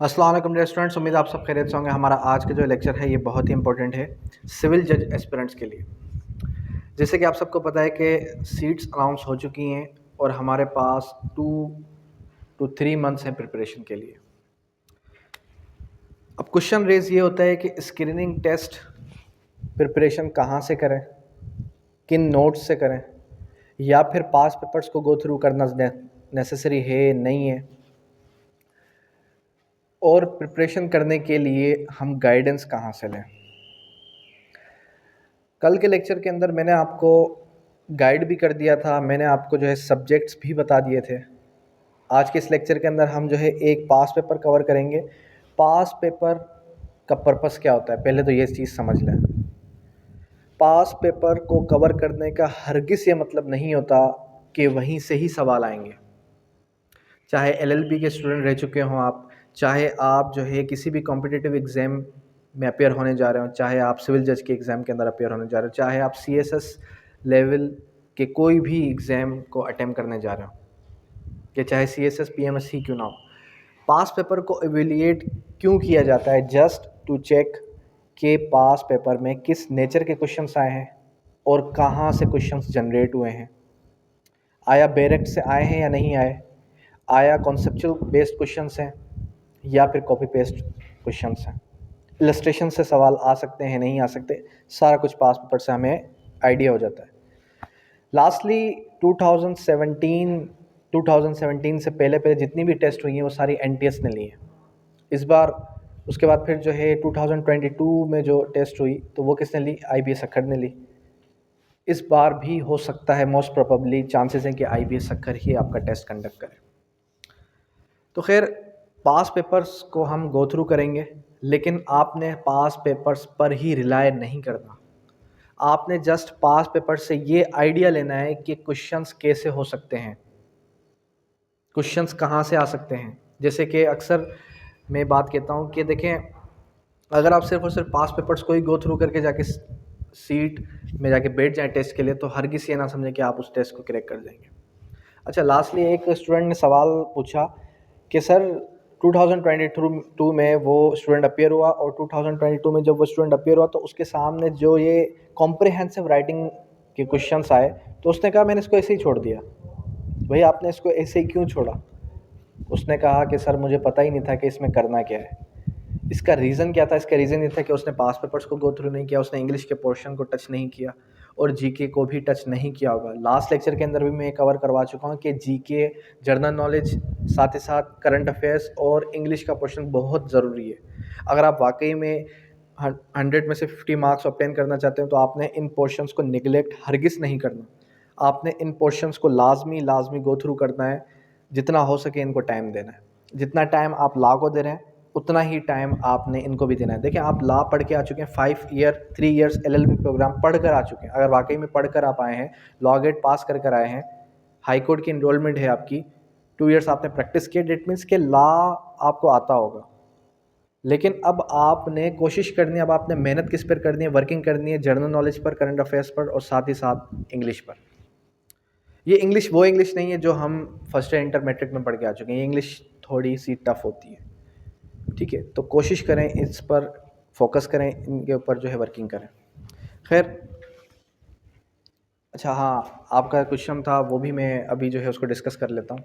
अस्सलाम वालेकुम dear students, उम्मीद है आप सब खैरियत से होंगे। हमारा आज का जो लेक्चर है ये बहुत ही इंपॉर्टेंट है सिविल जज एस्पिरेंट्स के लिए। जैसे कि आप सबको पता है कि सीट्स अनाउंस हो चुकी हैं और हमारे पास 2 to 3 मंथ्स हैं प्रिपरेशन के लिए। अब क्वेश्चन रेज ये होता है कि स्क्रीनिंग टेस्ट प्रिपरेशन कहाँ से करें, किन नोट्स से करें, या फिर पास पेपर्स को गो थ्रू करना नेसेसरी है नहीं है, और प्रिपरेशन करने के लिए हम गाइडेंस कहाँ से लें। कल के लेक्चर के अंदर मैंने आपको गाइड भी कर दिया था, मैंने आपको जो है सब्जेक्ट्स भी बता दिए थे। आज के इस लेक्चर के अंदर हम जो है एक पास पेपर कवर करेंगे। पास पेपर का पर्पस क्या होता है, पहले तो ये चीज़ समझ लें। पास पेपर को कवर करने का हरगिज़ ये मतलब नहीं होता कि वहीं से ही सवाल आएंगे। चाहे LLB के स्टूडेंट रह चुके हों आप, चाहे आप जो है किसी भी कॉम्पिटिटिव एग्ज़ाम में अपेयर होने जा रहे हो, चाहे आप सिविल जज के एग्ज़ाम के अंदर अपेयर होने जा रहे हो, चाहे आप CSS लेवल के कोई भी एग्ज़ाम को अटेम्प्ट करने जा रहे हो, कि चाहे CSS PMSC क्यों ना हो, पास पेपर को एवेल्यूएट क्यों किया जाता है? जस्ट टू चेक कि पास पेपर में किस नेचर के क्वेश्चंस आए हैं और कहाँ से क्वेश्चंस जनरेट हुए हैं। आया डायरेक्ट से आए हैं या नहीं आए, आया कॉन्सेप्चुअल बेस्ड क्वेश्चंस हैं या फिर कॉपी पेस्ट क्वेश्चंस हैं, इलस्ट्रेशन से सवाल आ सकते हैं नहीं आ सकते, सारा कुछ पास पेपर से हमें आइडिया हो जाता है। लास्टली 2017 से पहले जितनी भी टेस्ट हुई हैं वो सारी NTS ने ली है इस बार। उसके बाद फिर जो है 2022 में जो टेस्ट हुई तो वो किसने ली? IBS अक्खर ने ली। इस बार भी हो सकता है, मोस्ट प्रोबेबली चांसेस हैं कि IBS अक्खर ही आपका टेस्ट कंडक्ट करे। तो खैर, पास पेपर्स को हम गो थ्रू करेंगे, लेकिन आपने पास पेपर्स पर ही रिलाय नहीं करना। आपने जस्ट पास पेपर से ये आइडिया लेना है कि क्वेश्चंस कैसे हो सकते हैं, क्वेश्चंस कहाँ से आ सकते हैं। जैसे कि अक्सर मैं बात कहता हूँ कि देखें, अगर आप सिर्फ और सिर्फ पास पेपर्स को ही गो थ्रू करके जाके सीट में जाके बैठ जाएं टेस्ट के लिए, तो हर किसी ये ना समझे कि आप उस टेस्ट को क्रैक कर देंगे। अच्छा, लास्टली एक स्टूडेंट ने सवाल पूछा कि सर 2022 में वो स्टूडेंट अपियर हुआ और 2022 में जब वो स्टूडेंट अपियर हुआ तो उसके सामने जो ये कॉम्प्रिहेंसिव राइटिंग के क्वेश्चंस आए तो उसने कहा मैंने इसको ऐसे ही छोड़ दिया। भाई, आपने इसको ऐसे ही क्यों छोड़ा? उसने कहा कि सर मुझे पता ही नहीं था कि इसमें करना क्या है। इसका रीज़न क्या था? इसका रीज़न ये था कि उसने पास पेपर्स को गो थ्रू नहीं किया, उसने इंग्लिश के पोर्शन को टच नहीं किया और जीके को भी टच नहीं किया होगा। लास्ट लेक्चर के अंदर भी मैं कवर करवा चुका हूँ कि जीके, जनरल नॉलेज, साथ ही साथ करंट अफेयर्स और इंग्लिश का पोर्शन बहुत ज़रूरी है। अगर आप वाकई में 100 में से 50 मार्क्स ऑब्टेन करना चाहते हो तो आपने इन पोर्शंस को निगलेक्ट हरगिज़ नहीं करना। आपने इन पोर्शंस को लाजमी गो थ्रू करना है, जितना हो सके इनको टाइम देना है। जितना टाइम आप लॉ को दे रहे हैं उतना ही टाइम आपने इनको भी देना है। देखिए, आप लॉ पढ़ के आ चुके हैं, 3 ईयर्स LLB प्रोग्राम पढ़ कर आ चुके हैं। अगर वाकई में पढ़ कर आप आए हैं, लॉ गेट पास कर आए हैं, हाई कोर्ट की इनरोलमेंट है आपकी, 2 ईयर्स आपने प्रैक्टिस किया, डेट मीन्स के लॉ आपको आता होगा। लेकिन अब आपने कोशिश करनी है, अब आपने मेहनत किस पर करनी है? वर्किंग करनी है जनरल नॉलेज पर, करंट अफेयर्स पर और साथ ही साथ इंग्लिश पर। ये इंग्लिश वो इंग्लिश नहीं है जो हम फर्स्ट ईयर इंटर मैट्रिक में पढ़ के आ चुके हैं। ये इंग्लिश थोड़ी सी टफ होती है, ठीक है? तो कोशिश करें, इस पर फोकस करें, इनके ऊपर जो है वर्किंग करें। खैर, अच्छा हाँ, आपका क्वेश्चन था वो भी मैं अभी जो है उसको डिस्कस कर लेता हूँ।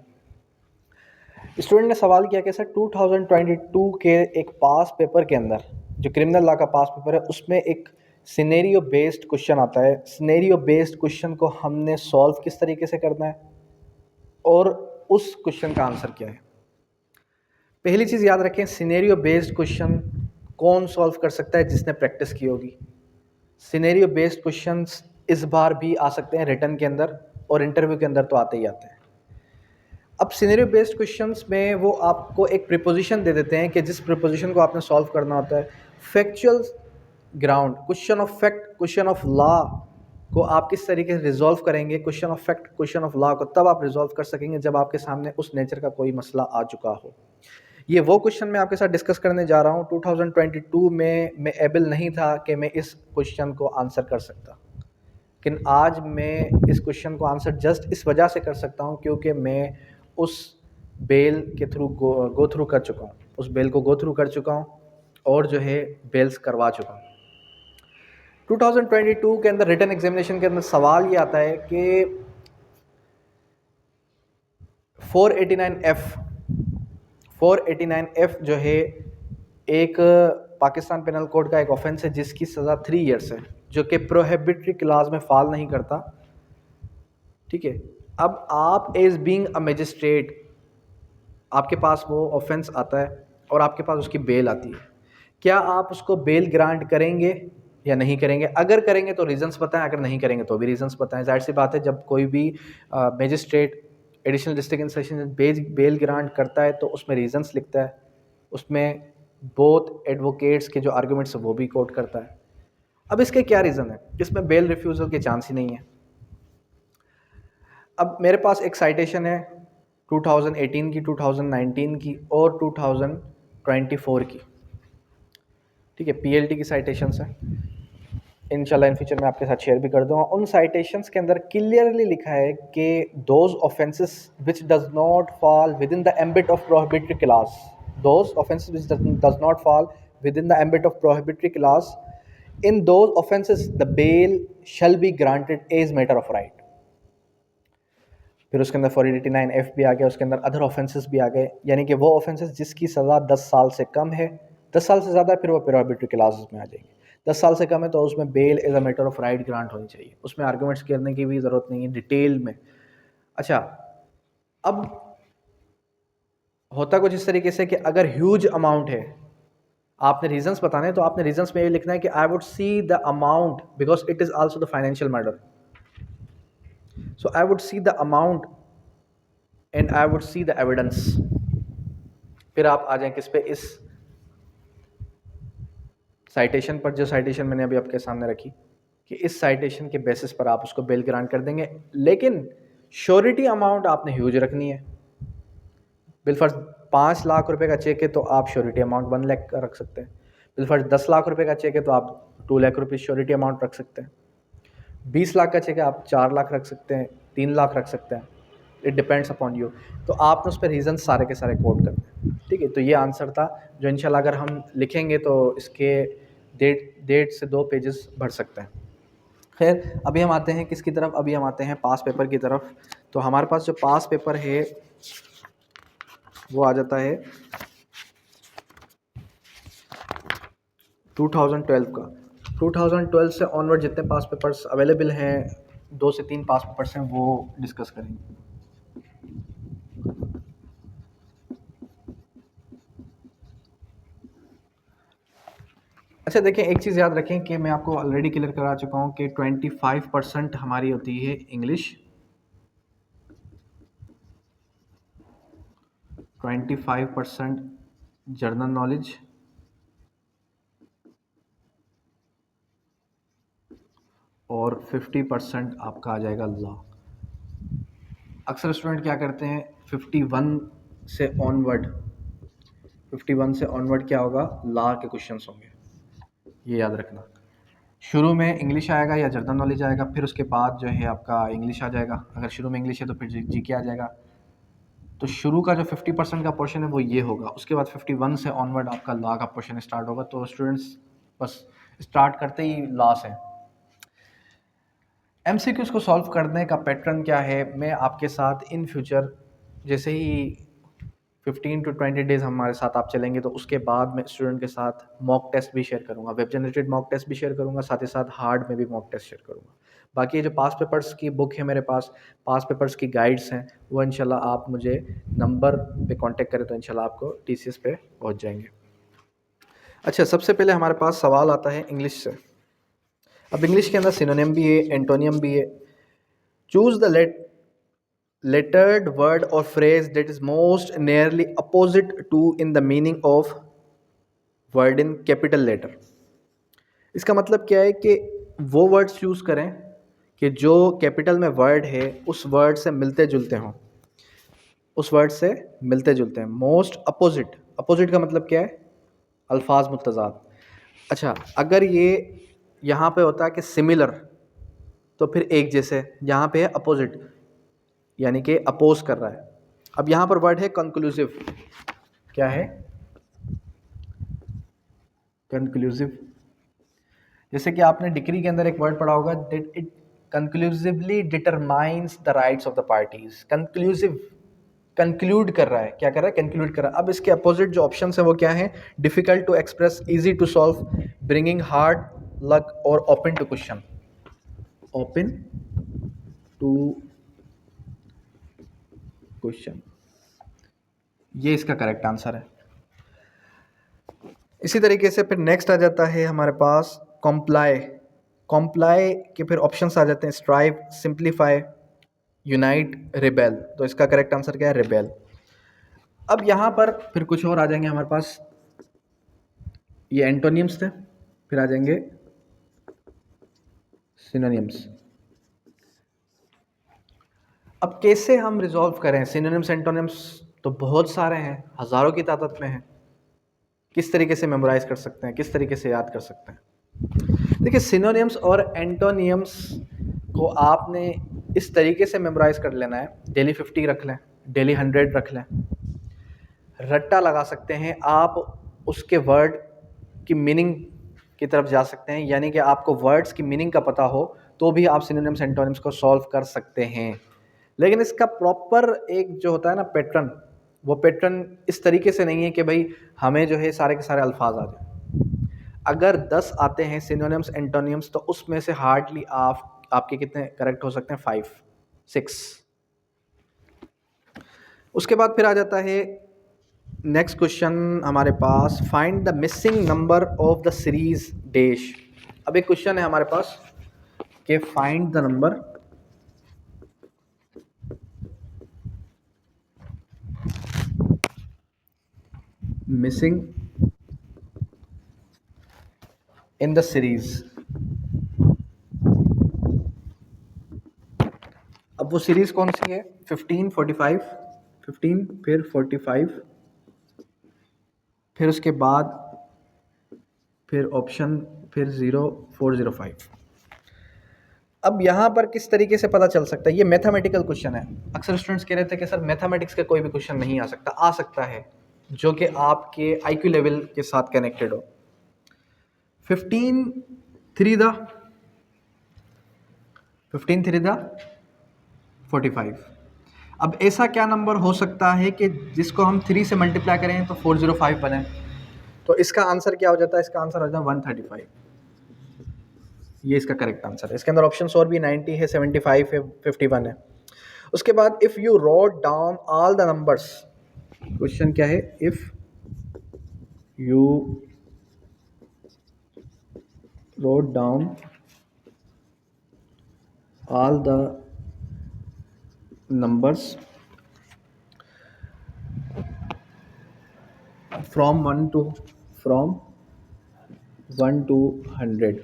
स्टूडेंट ने सवाल किया कि सर 2022 के एक पास पेपर के अंदर, जो क्रिमिनल लॉ का पास पेपर है, उसमें एक सिनेरियो बेस्ड क्वेश्चन आता है। सिनेरियो बेस्ड क्वेश्चन को हमने सॉल्व किस तरीके से करना है और उस क्वेश्चन का आंसर क्या है। पहली चीज़ याद रखें, सिनेरियो बेस्ड क्वेश्चन कौन सॉल्व कर सकता है? जिसने प्रैक्टिस की होगी। सिनेरियो बेस्ड क्वेश्चंस इस बार भी आ सकते हैं रिटर्न के अंदर और इंटरव्यू के अंदर तो आते ही आते हैं। अब सिनेरियो बेस्ड क्वेश्चंस में वो आपको एक प्रीपोजिशन दे देते हैं कि जिस प्रीपोजिशन को आपने सॉल्व करना होता है। Factual ground, question of fact, question of law को आप किस तरीके से रिजॉल्व करेंगे, question of fact, question of law को तब आप रिजॉल्व कर सकेंगे जब आपके सामने उस नेचर का कोई मसला आ चुका हो। ये वो क्वेश्चन मैं आपके साथ डिस्कस करने जा रहा हूँ। 2022 में मैं एबल नहीं था कि मैं इस क्वेश्चन को आंसर कर सकता, लेकिन आज मैं इस क्वेश्चन को आंसर जस्ट इस वजह से कर सकता हूँ क्योंकि मैं उस बेल के थ्रू गो थ्रू कर चुका हूँ, उस बेल को गो थ्रू कर चुका हूँ और जो है बेल्स करवा चुका हूँ। 2022 के अंदर रिटन एग्जामिनेशन के अंदर सवाल ये आता है कि 489F जो है एक पाकिस्तान पेनल कोड का एक ऑफेंस है जिसकी सज़ा 3 ईयर्स है, जो कि प्रोहिबिटरी क्लास में फॉल नहीं करता। ठीक है, अब आप एज बीइंग अ मजिस्ट्रेट आपके पास वो ऑफेंस आता है और आपके पास उसकी बेल आती है, क्या आप उसको बेल ग्रांट करेंगे या नहीं करेंगे? अगर करेंगे तो रीजंस बताएं, अगर नहीं करेंगे तो भी रीजंस बताएं। जाहिर सी बात है, जब कोई भी magistrate additional district and session bell grant करता है तो उसमें रीजंस लिखता है, उसमें बोथ एडवोकेट्स के जो आर्गूमेंट्स है वो भी कोट करता है। अब इसके क्या रीज़न है? इसमें बेल रिफ्यूज़ल के चांस ही नहीं है। अब मेरे पास एक साइटेशन है 2018 की, 2019 की और 2024 की। ठीक है, पीएलटी की साइटेशंस हैं, इंशाल्लाह इन फ्यूचर में आपके साथ शेयर भी कर दूंगा। उन साइटेशंस के अंदर क्लियरली लिखा है कि those offences which does not fall within the ambit of prohibitory clause, those offences which does not fall within the ambit of prohibitory clause, in those offences the bail shall be granted as matter of right. फिर उसके अंदर 489F भी आ गया, उसके अंदर other offences भी आ गए, यानी कि वो ऑफेंसेस जिसकी सज़ा 10 साल से कम है, 10 साल से ज़्यादा फिर वो प्रोहिबिटरी क्लासेस में आ जाएंगे। 10 साल से कम है तो उसमें bail as a matter of right grant होनी चाहिए, उसमें आर्गूमेंट्स करने की भी ज़रूरत नहीं है डिटेल में। अच्छा, अब होता कुछ इस तरीके से कि अगर ह्यूज अमाउंट है, आपने रीजंस बताने हैं, तो आपने रीजंस में ये लिखना है कि I would see the amount because it is also the financial matter, so I would see the amount and I would see the evidence. फिर आप आ जाएं किस पे? इस साइटेशन पर, जो साइटेशन मैंने अभी आपके सामने रखी, कि इस साइटेशन के बेसिस पर आप उसको बेल ग्रांट कर देंगे, लेकिन श्योरिटी अमाउंट आपने ह्यूज रखनी है। बिलफर्ज 5 लाख रुपए का चेक है तो आप श्योरिटी अमाउंट 1 लाख का रख सकते हैं। बिलफर्ज 10 लाख रुपए का चेक है तो आप 2 लाख रुपये श्योरिटी अमाउंट रख सकते हैं। 20 लाख का चेक है आप 4 लाख रख सकते हैं, 3 लाख रख सकते हैं, इट डिपेंड्स अपॉन यू। तो आपने उस पर रीज़न सारे के सारे कोट करते हैं। ठीक है, तो ये आंसर था जो इंशाल्लाह अगर हम लिखेंगे तो इसके डेढ़ से 2 पेजेस भर सकते हैं। खैर, अभी हम आते हैं किसकी तरफ? अभी हम आते हैं पास पेपर की तरफ। तो हमारे पास जो पास पेपर है वो आ जाता है 2012 का। 2012 से ऑनवर्ड जितने पास पेपर्स अवेलेबल हैं, 2 से 3 पास पेपर्स हैं, वो डिस्कस करेंगे। अच्छा देखिए, एक चीज़ याद रखें कि मैं आपको ऑलरेडी क्लियर करा चुका हूँ कि 25% हमारी होती है इंग्लिश, 25% जनरल नॉलेज और 50% आपका आ जाएगा लॉ। अक्सर स्टूडेंट क्या करते हैं, 51 से ऑनवर्ड क्या होगा? लॉ के क्वेश्चंस होंगे, ये याद रखना। शुरू में इंग्लिश आएगा या जनरल नॉलेज आएगा, फिर उसके बाद जो है आपका इंग्लिश आ जाएगा। अगर शुरू में इंग्लिश है तो फिर जीके आ जाएगा। तो शुरू का जो 50% का पोर्शन है वो ये होगा, उसके बाद 51 से ऑनवर्ड आपका लॉ का पोर्शन स्टार्ट होगा। तो स्टूडेंट्स बस स्टार्ट करते ही लॉ से। एमसीक्यूज़ को सॉल्व करने का पैटर्न क्या है, मैं आपके साथ इन फ्यूचर जैसे ही 15 to 20 डेज़ हमारे साथ आप चलेंगे तो उसके बाद मैं स्टूडेंट के साथ मॉक टेस्ट भी शेयर करूंगा, वेब जनरेटेड मॉक टेस्ट भी शेयर करूंगा, साथ ही साथ हार्ड में भी मॉक टेस्ट शेयर करूंगा। बाकी ये जो पास पेपर्स की बुक है मेरे पास, पास पेपर्स की गाइड्स हैं, वो इंशाल्लाह आप मुझे नंबर पे कांटेक्ट करें तो इंशाल्लाह आपको टीसीएस पे पहुंच जाएंगे। अच्छा, सबसे पहले हमारे पास सवाल आता है इंग्लिश से। अब इंग्लिश के अंदर सिनोनिम भी है, एंटोनियम भी है। Choose the lettered word or phrase that is most nearly opposite to in the meaning of word in capital letter। इसका मतलब क्या है कि वो वर्ड्स चूज़ करें कि जो कैपिटल में वर्ड है उस वर्ड से मिलते जुलते हों, उस वर्ड से मिलते जुलते हैं। मोस्ट अपोजिट, अपोजिट का मतलब क्या है? अल्फाज मुतजाद। अच्छा, अगर ये यहाँ पे होता है कि सिमिलर तो फिर एक जैसे, यहाँ पे है अपोजिट यानी कि अपोज कर रहा है। अब यहाँ पर वर्ड है कंक्लूसिव, क्या है? कंक्लूसिव, जैसे कि आपने डिक्री के अंदर एक वर्ड पढ़ा होगा, that it conclusively determines the rights of the parties. Conclusive, conclude कर रहा है, क्या कर रहा है, कंक्लूड कर रहा है। अब इसके अपोजिट जो ऑप्शन है वो क्या है, difficult to express, easy to solve, bringing hard luck और open to question. Open to question, ये इसका करेक्ट आंसर है। इसी तरीके से फिर नेक्स्ट आ जाता है हमारे पास कॉम्प्लाई। कॉम्प्लाई के फिर ऑप्शंस आ जाते हैं, स्ट्राइव, सिंप्लीफाई, यूनाइट, रिबेल। तो इसका करेक्ट आंसर क्या है, रिबेल। अब यहाँ पर फिर कुछ और आ जाएंगे हमारे पास, ये एंटोनियम्स थे, फिर आ जाएंगे सिनोनियम्स। अब कैसे हम रिजॉल्व करें सिनोनिम्स एंटोनिम्स, तो बहुत सारे हैं, हज़ारों की तादाद में हैं। किस तरीके से मेमोराइज कर सकते हैं, किस तरीके से याद कर सकते हैं। देखिए, सिनोनिम्स और एंटोनियम्स को आपने इस तरीके से मेमोराइज कर लेना है, डेली 50 रख लें, डेली 100 रख लें, रट्टा लगा सकते हैं आप, उसके वर्ड की मीनिंग की तरफ जा सकते हैं, यानी कि आपको वर्ड्स की मीनिंग का पता हो तो भी आप सिनोनिम्स एंटोनिम्स को सॉल्व कर सकते हैं। लेकिन इसका प्रॉपर एक जो होता है ना पैटर्न, वो पैटर्न इस तरीके से नहीं है कि भाई हमें जो है सारे के सारे अल्फाज आ जाए। अगर 10 आते हैं सिनोनिम्स एंटोनिम्स, तो उसमें से हार्डली आपके कितने करेक्ट हो सकते हैं, 5 6। उसके बाद फिर आ जाता है नेक्स्ट क्वेश्चन हमारे पास, find the missing number of the series dash. अब एक क्वेश्चन है हमारे पास कि find the number missing in the series. अब वो सीरीज कौन सी है, 15, 45, 15 फिर 45, फिर उसके बाद फिर ऑप्शन, फिर 0, 405। अब यहाँ पर किस तरीके से पता चल सकता है, ये मैथमेटिकल क्वेश्चन है। अक्सर स्टूडेंट्स कह रहे थे कि सर मैथमेटिक्स का कोई भी क्वेश्चन नहीं आ सकता है जो कि आपके आईक्यू लेवल के साथ कनेक्टेड हो। 15 3 द 45। अब ऐसा क्या नंबर हो सकता है कि जिसको हम 3 से मल्टीप्लाई करें तो 405 बने। तो इसका आंसर क्या हो जाता है, इसका आंसर हो जाता है 135। ये इसका करेक्ट आंसर है। इसके अंदर ऑप्शंस और भी 90 है, 75 है, 51 है। उसके बाद if you wrote down all the numbers, question क्या है, if you wrote down all the numbers from 1 to 100,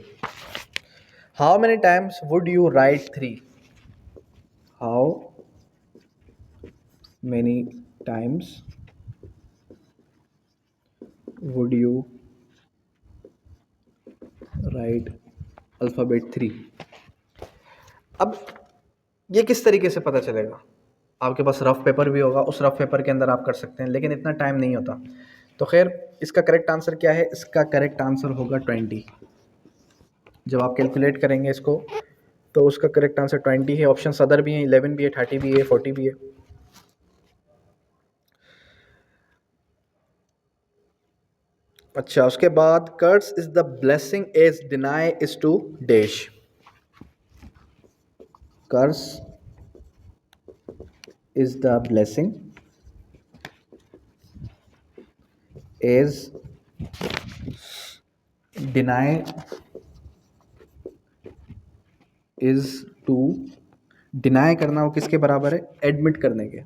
how many times would you write 3? How many times would you write alphabet 3? अब ये किस तरीके से पता चलेगा, आपके पास रफ पेपर भी होगा, उस रफ पेपर के अंदर आप कर सकते हैं, लेकिन इतना टाइम नहीं होता। तो खैर इसका करेक्ट आंसर क्या है, इसका करेक्ट आंसर होगा 20। जब आप कैलकुलेट करेंगे इसको तो उसका करेक्ट आंसर 20 है। ऑप्शन अदर भी हैं, 11 भी है, 30 भी है, 40 भी है। अच्छा, उसके बाद curse is the blessing as deny is to dash. Curse is the blessing as deny is to, deny करना वो किसके बराबर है, एडमिट करने के।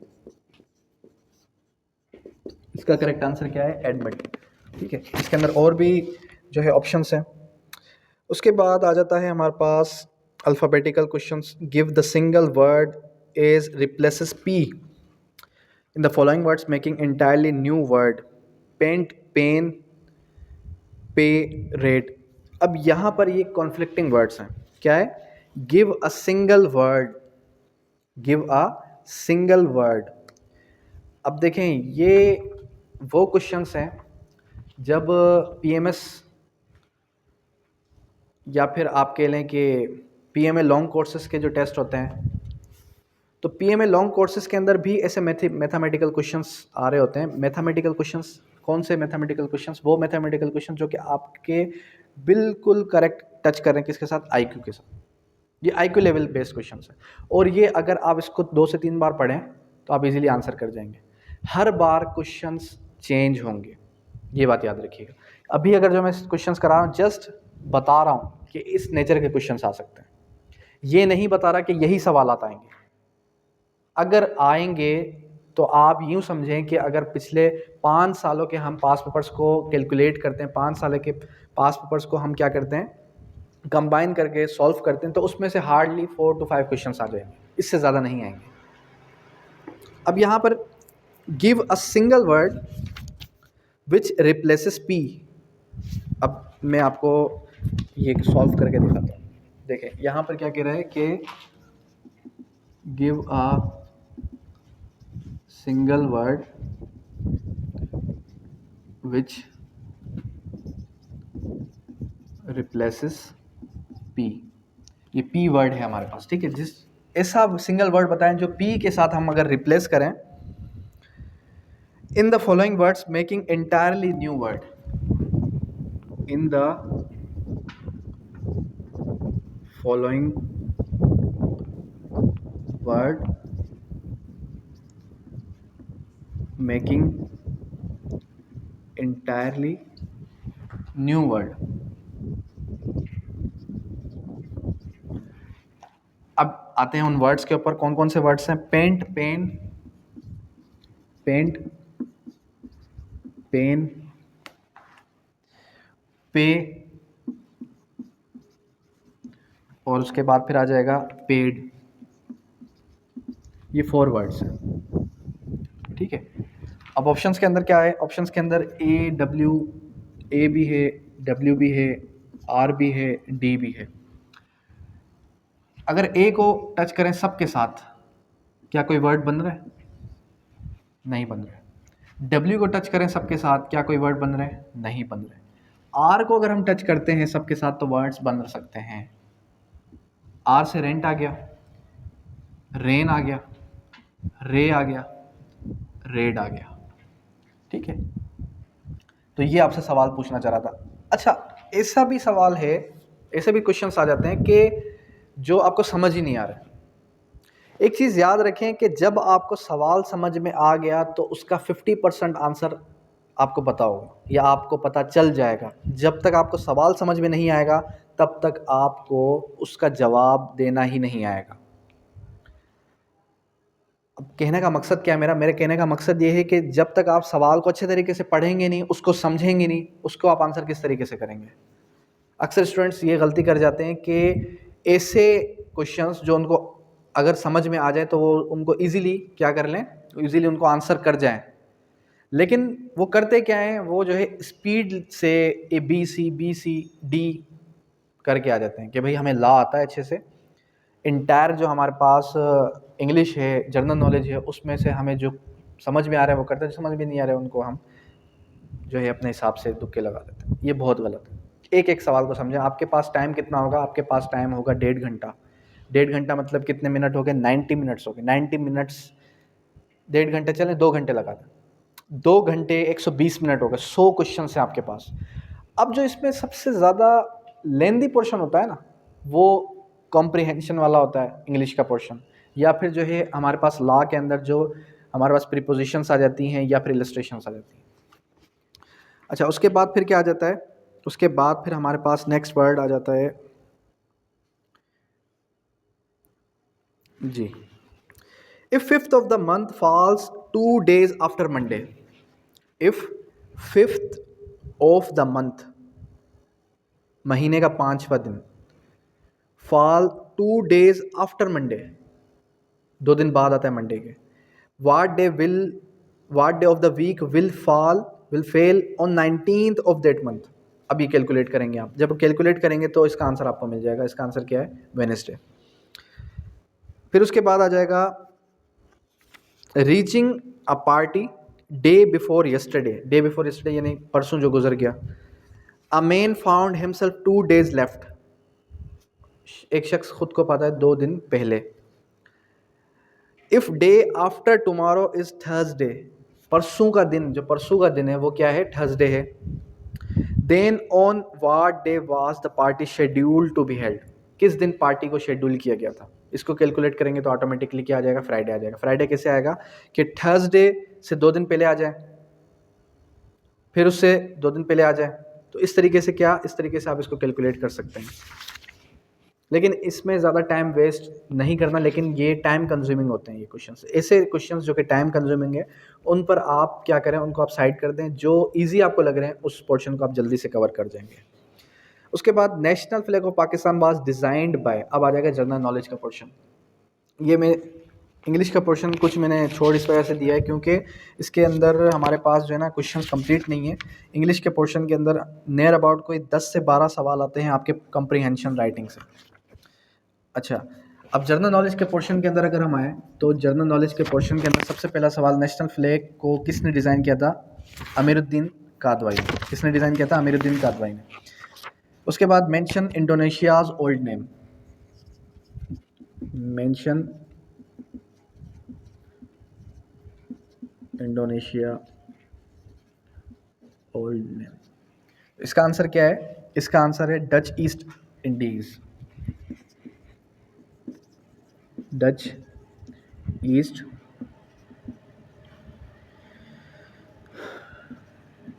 इसका करेक्ट आंसर क्या है, एडमिट। ठीक है, इसके अंदर और भी जो है ऑप्शंस हैं। उसके बाद आ जाता है हमारे पास alphabetical questions. Give the single word as replaces P in the following words making entirely new word, paint, pen, pay, red. अब यहाँ पर ये कॉन्फ्लिक्टिंग वर्ड्स हैं, क्या है, give a single word, give a single word. अब देखें, ये वो क्वेश्चंस हैं जब पीएमएस या फिर आप कह लें कि PMA लॉन्ग कोर्सेज़ के जो टेस्ट होते हैं, तो PMA लॉन्ग कोर्सेज़ के अंदर भी ऐसे मैथमेटिकल क्वेश्चंस आ रहे होते हैं। मैथमेटिकल क्वेश्चंस कौन से मैथमेटिकल क्वेश्चंस? वो मैथमेटिकल क्वेश्चन जो कि आपके बिल्कुल करेक्ट टच कर रहे हैं किसके साथ? IQ के साथ। ये IQ लेवल बेस्ड क्वेश्चंस है, और ये अगर आप इसको 2 से 3 बार पढ़ें तो आप इजीली आंसर कर जाएंगे। हर बार क्वेश्चंस चेंज होंगे, ये बात याद रखिएगा। अभी अगर जो मैं क्वेश्चंस करा रहा हूँ, जस्ट बता रहा हूँ कि इस नेचर के क्वेश्चंस आ सकते हैं, ये नहीं बता रहा कि यही सवालात आएंगे। अगर आएंगे तो आप यूँ समझें कि अगर पिछले 5 सालों के हम पास पेपर्स को कैलकुलेट करते हैं, 5 साल के पास पेपर्स को हम क्या करते हैं, कंबाइन करके सॉल्व करते हैं, तो उसमें से हार्डली 4 to 5 क्वेश्चंस आ जाएंगे, इससे ज़्यादा नहीं आएंगे। अब यहाँ पर give a single word which replaces P। अब मैं आपको ये सॉल्व करके दिखाता हूँ। देखें यहाँ पर क्या कह रहा है कि give a single word which replaces P। ये P वर्ड है हमारे पास, ठीक है। जिस ऐसा सिंगल वर्ड बताएं जो P के साथ हम अगर रिप्लेस करें, इन the following words making entirely new word. In the following word making entirely new word. अब आते हैं उन वर्ड्स के ऊपर, कौन कौन से वर्ड्स हैं? पेंट, पेन, पेंट, पेन, पे, और उसके बाद फिर आ जाएगा पेड। ये 4 वर्ड्स हैं, ठीक है। अब ऑप्शंस के अंदर क्या है? ऑप्शंस के अंदर A भी है, W भी है, R भी है, D भी है। अगर A को टच करें सब के साथ, क्या कोई वर्ड बन रहा है? नहीं बन रहा है। W को टच करें सबके साथ, क्या कोई वर्ड बन रहे हैं? नहीं बन रहे। R को अगर हम टच करते हैं सबके साथ तो वर्ड्स बन सकते हैं। R से रेंट आ गया, रेन आ गया, रे आ गया, रेड आ गया, ठीक है। तो ये आपसे सवाल पूछना चाह रहा था। अच्छा, ऐसा भी सवाल है, ऐसे भी क्वेश्चंस आ जाते हैं कि जो आपको समझ ही नहीं आ रहा है। एक चीज़ याद रखें कि जब आपको सवाल समझ में आ गया तो उसका 50% आंसर आपको पता होगा या आपको पता चल जाएगा। जब तक आपको सवाल समझ में नहीं आएगा तब तक आपको उसका जवाब देना ही नहीं आएगा। अब कहने का मकसद क्या है मेरे कहने का मकसद ये है कि जब तक आप सवाल को अच्छे तरीके से पढ़ेंगे नहीं, उसको समझेंगे नहीं, उसको आप आंसर किस तरीके से करेंगे। अक्सर स्टूडेंट्स ये गलती कर जाते हैं कि ऐसे क्वेश्चंस जो उनको अगर समझ में आ जाए तो वो उनको इजीली क्या कर लें, इजीली उनको आंसर कर जाएं, लेकिन वो करते क्या हैं, वो जो है स्पीड से ABCD करके आ जाते हैं कि भाई हमें ला आता है अच्छे से, इंटायर जो हमारे पास इंग्लिश है, जनरल नॉलेज है, उसमें से हमें जो समझ में आ रहा है वो करते हैं, जो समझ में नहीं आ रहा है उनको हम जो है अपने हिसाब से तुक्के लगा देते हैं। ये बहुत गलत है। एक एक सवाल को समझें। आपके पास टाइम कितना होगा? आपके पास टाइम होगा 1.5 घंटा। 1.5 घंटा मतलब कितने मिनट हो गए? 90 मिनट्स हो गए। 90 मिनट्स 1.5 घंटे चलें, 2 घंटे लगा दें, 2 घंटे 120 मिनट हो गए। 100 क्वेश्चन है आपके पास। अब जो इसमें सबसे ज़्यादा लेंदी पोर्शन होता है ना, वो कॉम्प्रिहेंशन वाला होता है, इंग्लिश का पोर्शन, या फिर जो है हमारे पास लॉ के अंदर जो हमारे पास प्रीपोजिशंस आ जाती हैं या फिर इलस्ट्रेशंस आ जाती हैं। अच्छा, उसके बाद फिर क्या आ जाता है? उसके बाद फिर हमारे पास नेक्स्ट वर्ड आ जाता है जी, if 5th of the month falls 2 days after Monday। If 5th of the month, महीने का 5वां दिन, fall 2 days after Monday, 2 दिन बाद आता है मंडे के, what day of the week will fail on 19th of that month। अब ये कैलकुलेट करेंगे आप। जब कैलकुलेट करेंगे तो इसका आंसर आपको मिल जाएगा। इसका आंसर क्या है? वेडनेसडे। फिर उसके बाद आ जाएगा reaching a party day before yesterday. Day before yesterday यानी परसों जो गुजर गया। A man found himself 2 days left. एक शख्स खुद को पाता है 2 दिन पहले। If day after tomorrow is Thursday, परसों का दिन, जो परसों का दिन है वो क्या है, थर्सडे है। Then on what day was the party scheduled to be held, किस दिन पार्टी को शेड्यूल किया गया था। इसको कैलकुलेट करेंगे तो ऑटोमेटिकली क्या आ जाएगा, फ्राइडे आ जाएगा। फ्राइडे कैसे आएगा कि थर्सडे से 2 दिन पहले आ जाए, फिर उससे 2 दिन पहले आ जाए। तो इस तरीके से क्या, इस तरीके से आप इसको कैलकुलेट कर सकते हैं। लेकिन इसमें ज़्यादा टाइम वेस्ट नहीं करना, लेकिन ये टाइम कंज्यूमिंग होते हैं ये क्वेश्चंस। ऐसे क्वेश्चंस जो कि टाइम कंज्यूमिंग है, उन पर आप क्या करें, उनको आप साइड कर दें। जो इजी आपको लग रहे हैं उस पोर्शन को आप जल्दी से कवर कर जाएंगे। उसके बाद national flag of Pakistan was designed bye, अब आ जाएगा जनरल नॉलेज का पोर्शन। ये मैं इंग्लिश का पोर्शन कुछ मैंने छोड़ इस वजह से दिया है क्योंकि इसके अंदर हमारे पास जो है ना क्वेश्चन कंप्लीट नहीं है। इंग्लिश के पोर्शन के अंदर नियर अबाउट कोई 10 से 12 सवाल आते हैं आपके कंप्रीहेंशन राइटिंग से। अच्छा, अब जनरल नॉलेज के पोर्शन के अंदर अगर हम आए तो जनरल नॉलेज के पोर्शन के अंदर सबसे पहला सवाल, नेशनल फ्लैग को किसने डिज़ाइन किया था, अमीरुद्दीन कादवाई ने। किसने डिज़ाइन किया था, अमीरुद्दीन कादवाई ने। उसके बाद mention इंडोनेशियाज old name, mention Indonesia old name. इसका आंसर क्या है, इसका आंसर है Dutch east Indies, Dutch east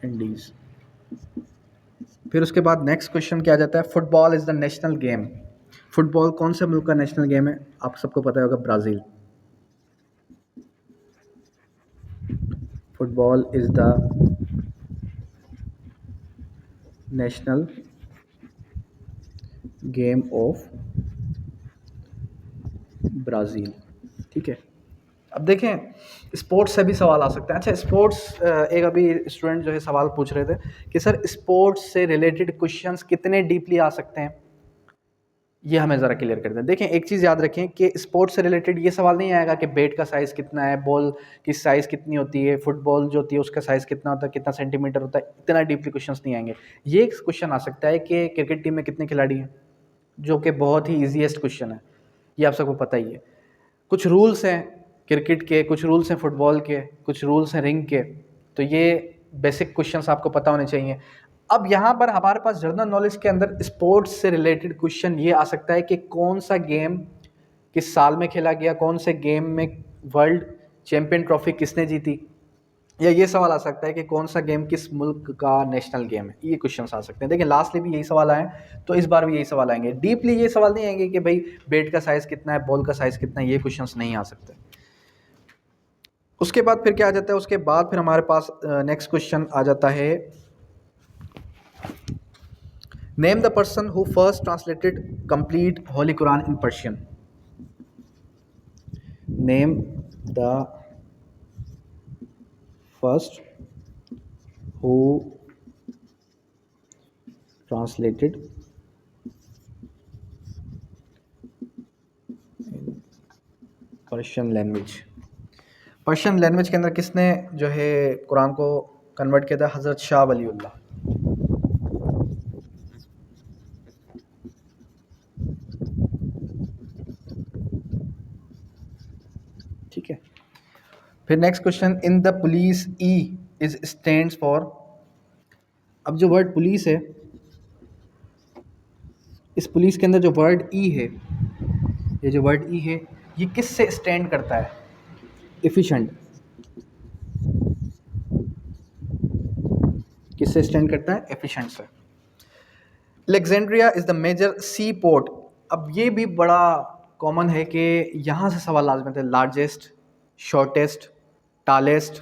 Indies. फिर उसके बाद नेक्स्ट क्वेश्चन क्या आ जाता है, football is the national game. Football कौन से मुल्क का नेशनल गेम है, आप सबको पता होगा, Brazil. Football is the national game of Brazil. ठीक है, अब देखें स्पोर्ट्स से भी सवाल आ सकते हैं। अच्छा, स्पोर्ट्स, एक अभी स्टूडेंट जो है सवाल पूछ रहे थे कि सर स्पोर्ट्स से रिलेटेड क्वेश्चंस कितने डीपली आ सकते हैं, ये हमें ज़रा क्लियर कर दें। देखें एक चीज़ याद रखें कि स्पोर्ट्स से रिलेटेड ये सवाल नहीं आएगा कि बैट का साइज़ कितना है, बॉल की साइज़ कितनी होती है, फुटबॉल जो होती है उसका साइज़ कितना होता है, कितना सेंटीमीटर होता है, इतना डीपली क्वेश्चंस नहीं आएंगे। ये एक क्वेश्चन आ सकता है कि क्रिकेट टीम में कितने खिलाड़ी हैं, जो कि बहुत ही ईजीएस्ट क्वेश्चन है, ये आप सबको पता ही है। कुछ रूल्स हैं क्रिकेट के, कुछ रूल्स हैं फुटबॉल के, कुछ रूल्स हैं रिंग के, तो ये बेसिक क्वेश्चंस आपको पता होने चाहिए। अब यहाँ पर हमारे पास जनरल नॉलेज के अंदर स्पोर्ट्स से रिलेटेड क्वेश्चन ये आ सकता है कि कौन सा गेम किस साल में खेला गया, कौन से गेम में वर्ल्ड चैंपियन ट्रॉफी किसने जीती, या ये सवाल आ सकता है कि कौन सा गेम किस मुल्क का नेशनल गेम है। ये क्वेश्चन आ सकते हैं। देखिए लास्टली भी यही सवाल आए, तो इस बार भी यही सवाल आएंगे। डीपली ये सवाल नहीं आएंगे कि भाई बैट का साइज़ कितना है, बॉल का साइज़ कितना है, ये क्वेश्चन नहीं आ सकते। उसके बाद फिर क्या आ जाता है, उसके बाद फिर हमारे पास नेक्स्ट क्वेश्चन आ जाता है, name the person who first translated complete Holi Quran in Persian. Name the first who translated Persian language. Persian language के अंदर किसने जो है कुरान को कन्वर्ट किया था, हज़रत शाह वलीउल्लाह। ठीक है, फिर next question, in the police E is stands for. अब जो वर्ड पुलिस है, इस पुलिस के अंदर जो वर्ड ई है, ये जो वर्ड ई है, ये किस से स्टैंड करता है, एफिशिएंट, किससे स्टैंड करता है, एफिशिएंट से। Alexandria is the major sea port. अब ये भी बड़ा कॉमन है कि यहाँ से सवाल लाजमी है, लार्जेस्ट, शॉर्टेस्ट, टालेस्ट,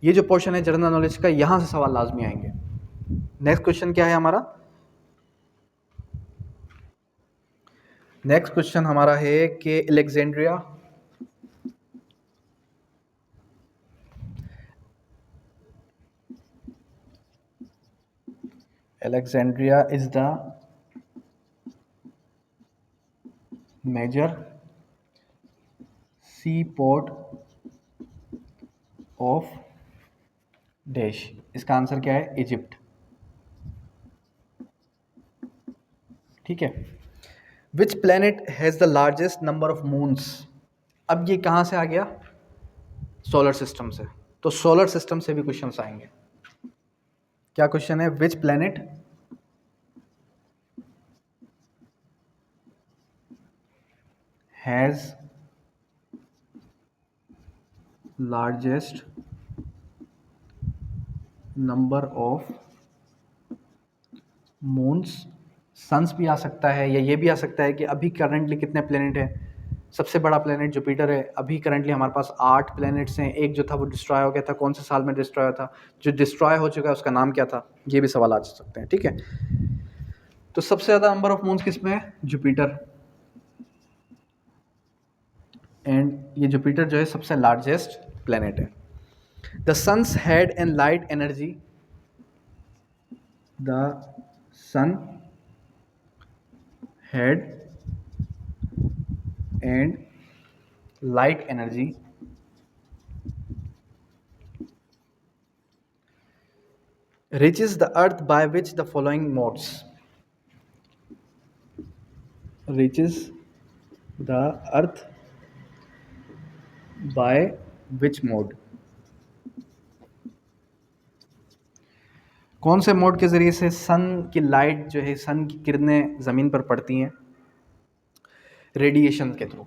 ये जो पोर्शन है जनरल नॉलेज का, यहाँ से सवाल लाजमी आएंगे। नेक्स्ट क्वेश्चन क्या है हमारा, नेक्स्ट क्वेश्चन हमारा है कि Alexandria is the major sea port of dash. इसका आंसर क्या है, इजिप्ट। ठीक है, which planet has the largest number of moons. अब ये कहाँ से आ गया? सोलर सिस्टम से। तो सोलर सिस्टम से भी क्वेश्चंस आएंगे। क्या क्वेश्चन है? Which planet has largest number of moons. Suns भी आ सकता है, या ये भी आ सकता है कि अभी करंटली कितने प्लेनेट हैं। सबसे बड़ा प्लेनेट जुपिटर है। अभी करंटली हमारे पास 8 प्लेनेट्स हैं। एक जो था वो डिस्ट्रॉय हो गया था, कौन से साल में डिस्ट्रॉय हुआ था? जो डिस्ट्रॉय हो चुका है उसका नाम क्या था? ये भी सवाल आ सकते हैं, ठीक है। तो सबसे ज़्यादा नंबर ऑफ मून्स किस में है? जुपिटर। एंड ये जुपिटर जो है सबसे लार्जेस्ट प्लेनेट है। The sun's heat and light energy. The sun heat and light energy reaches the earth by which the following modes? Reaches the earth by which mode? कौन से mode के जरिए से सन की लाइट जो है, सन की किरणें जमीन पर पड़ती हैं? रेडिएशन के थ्रू।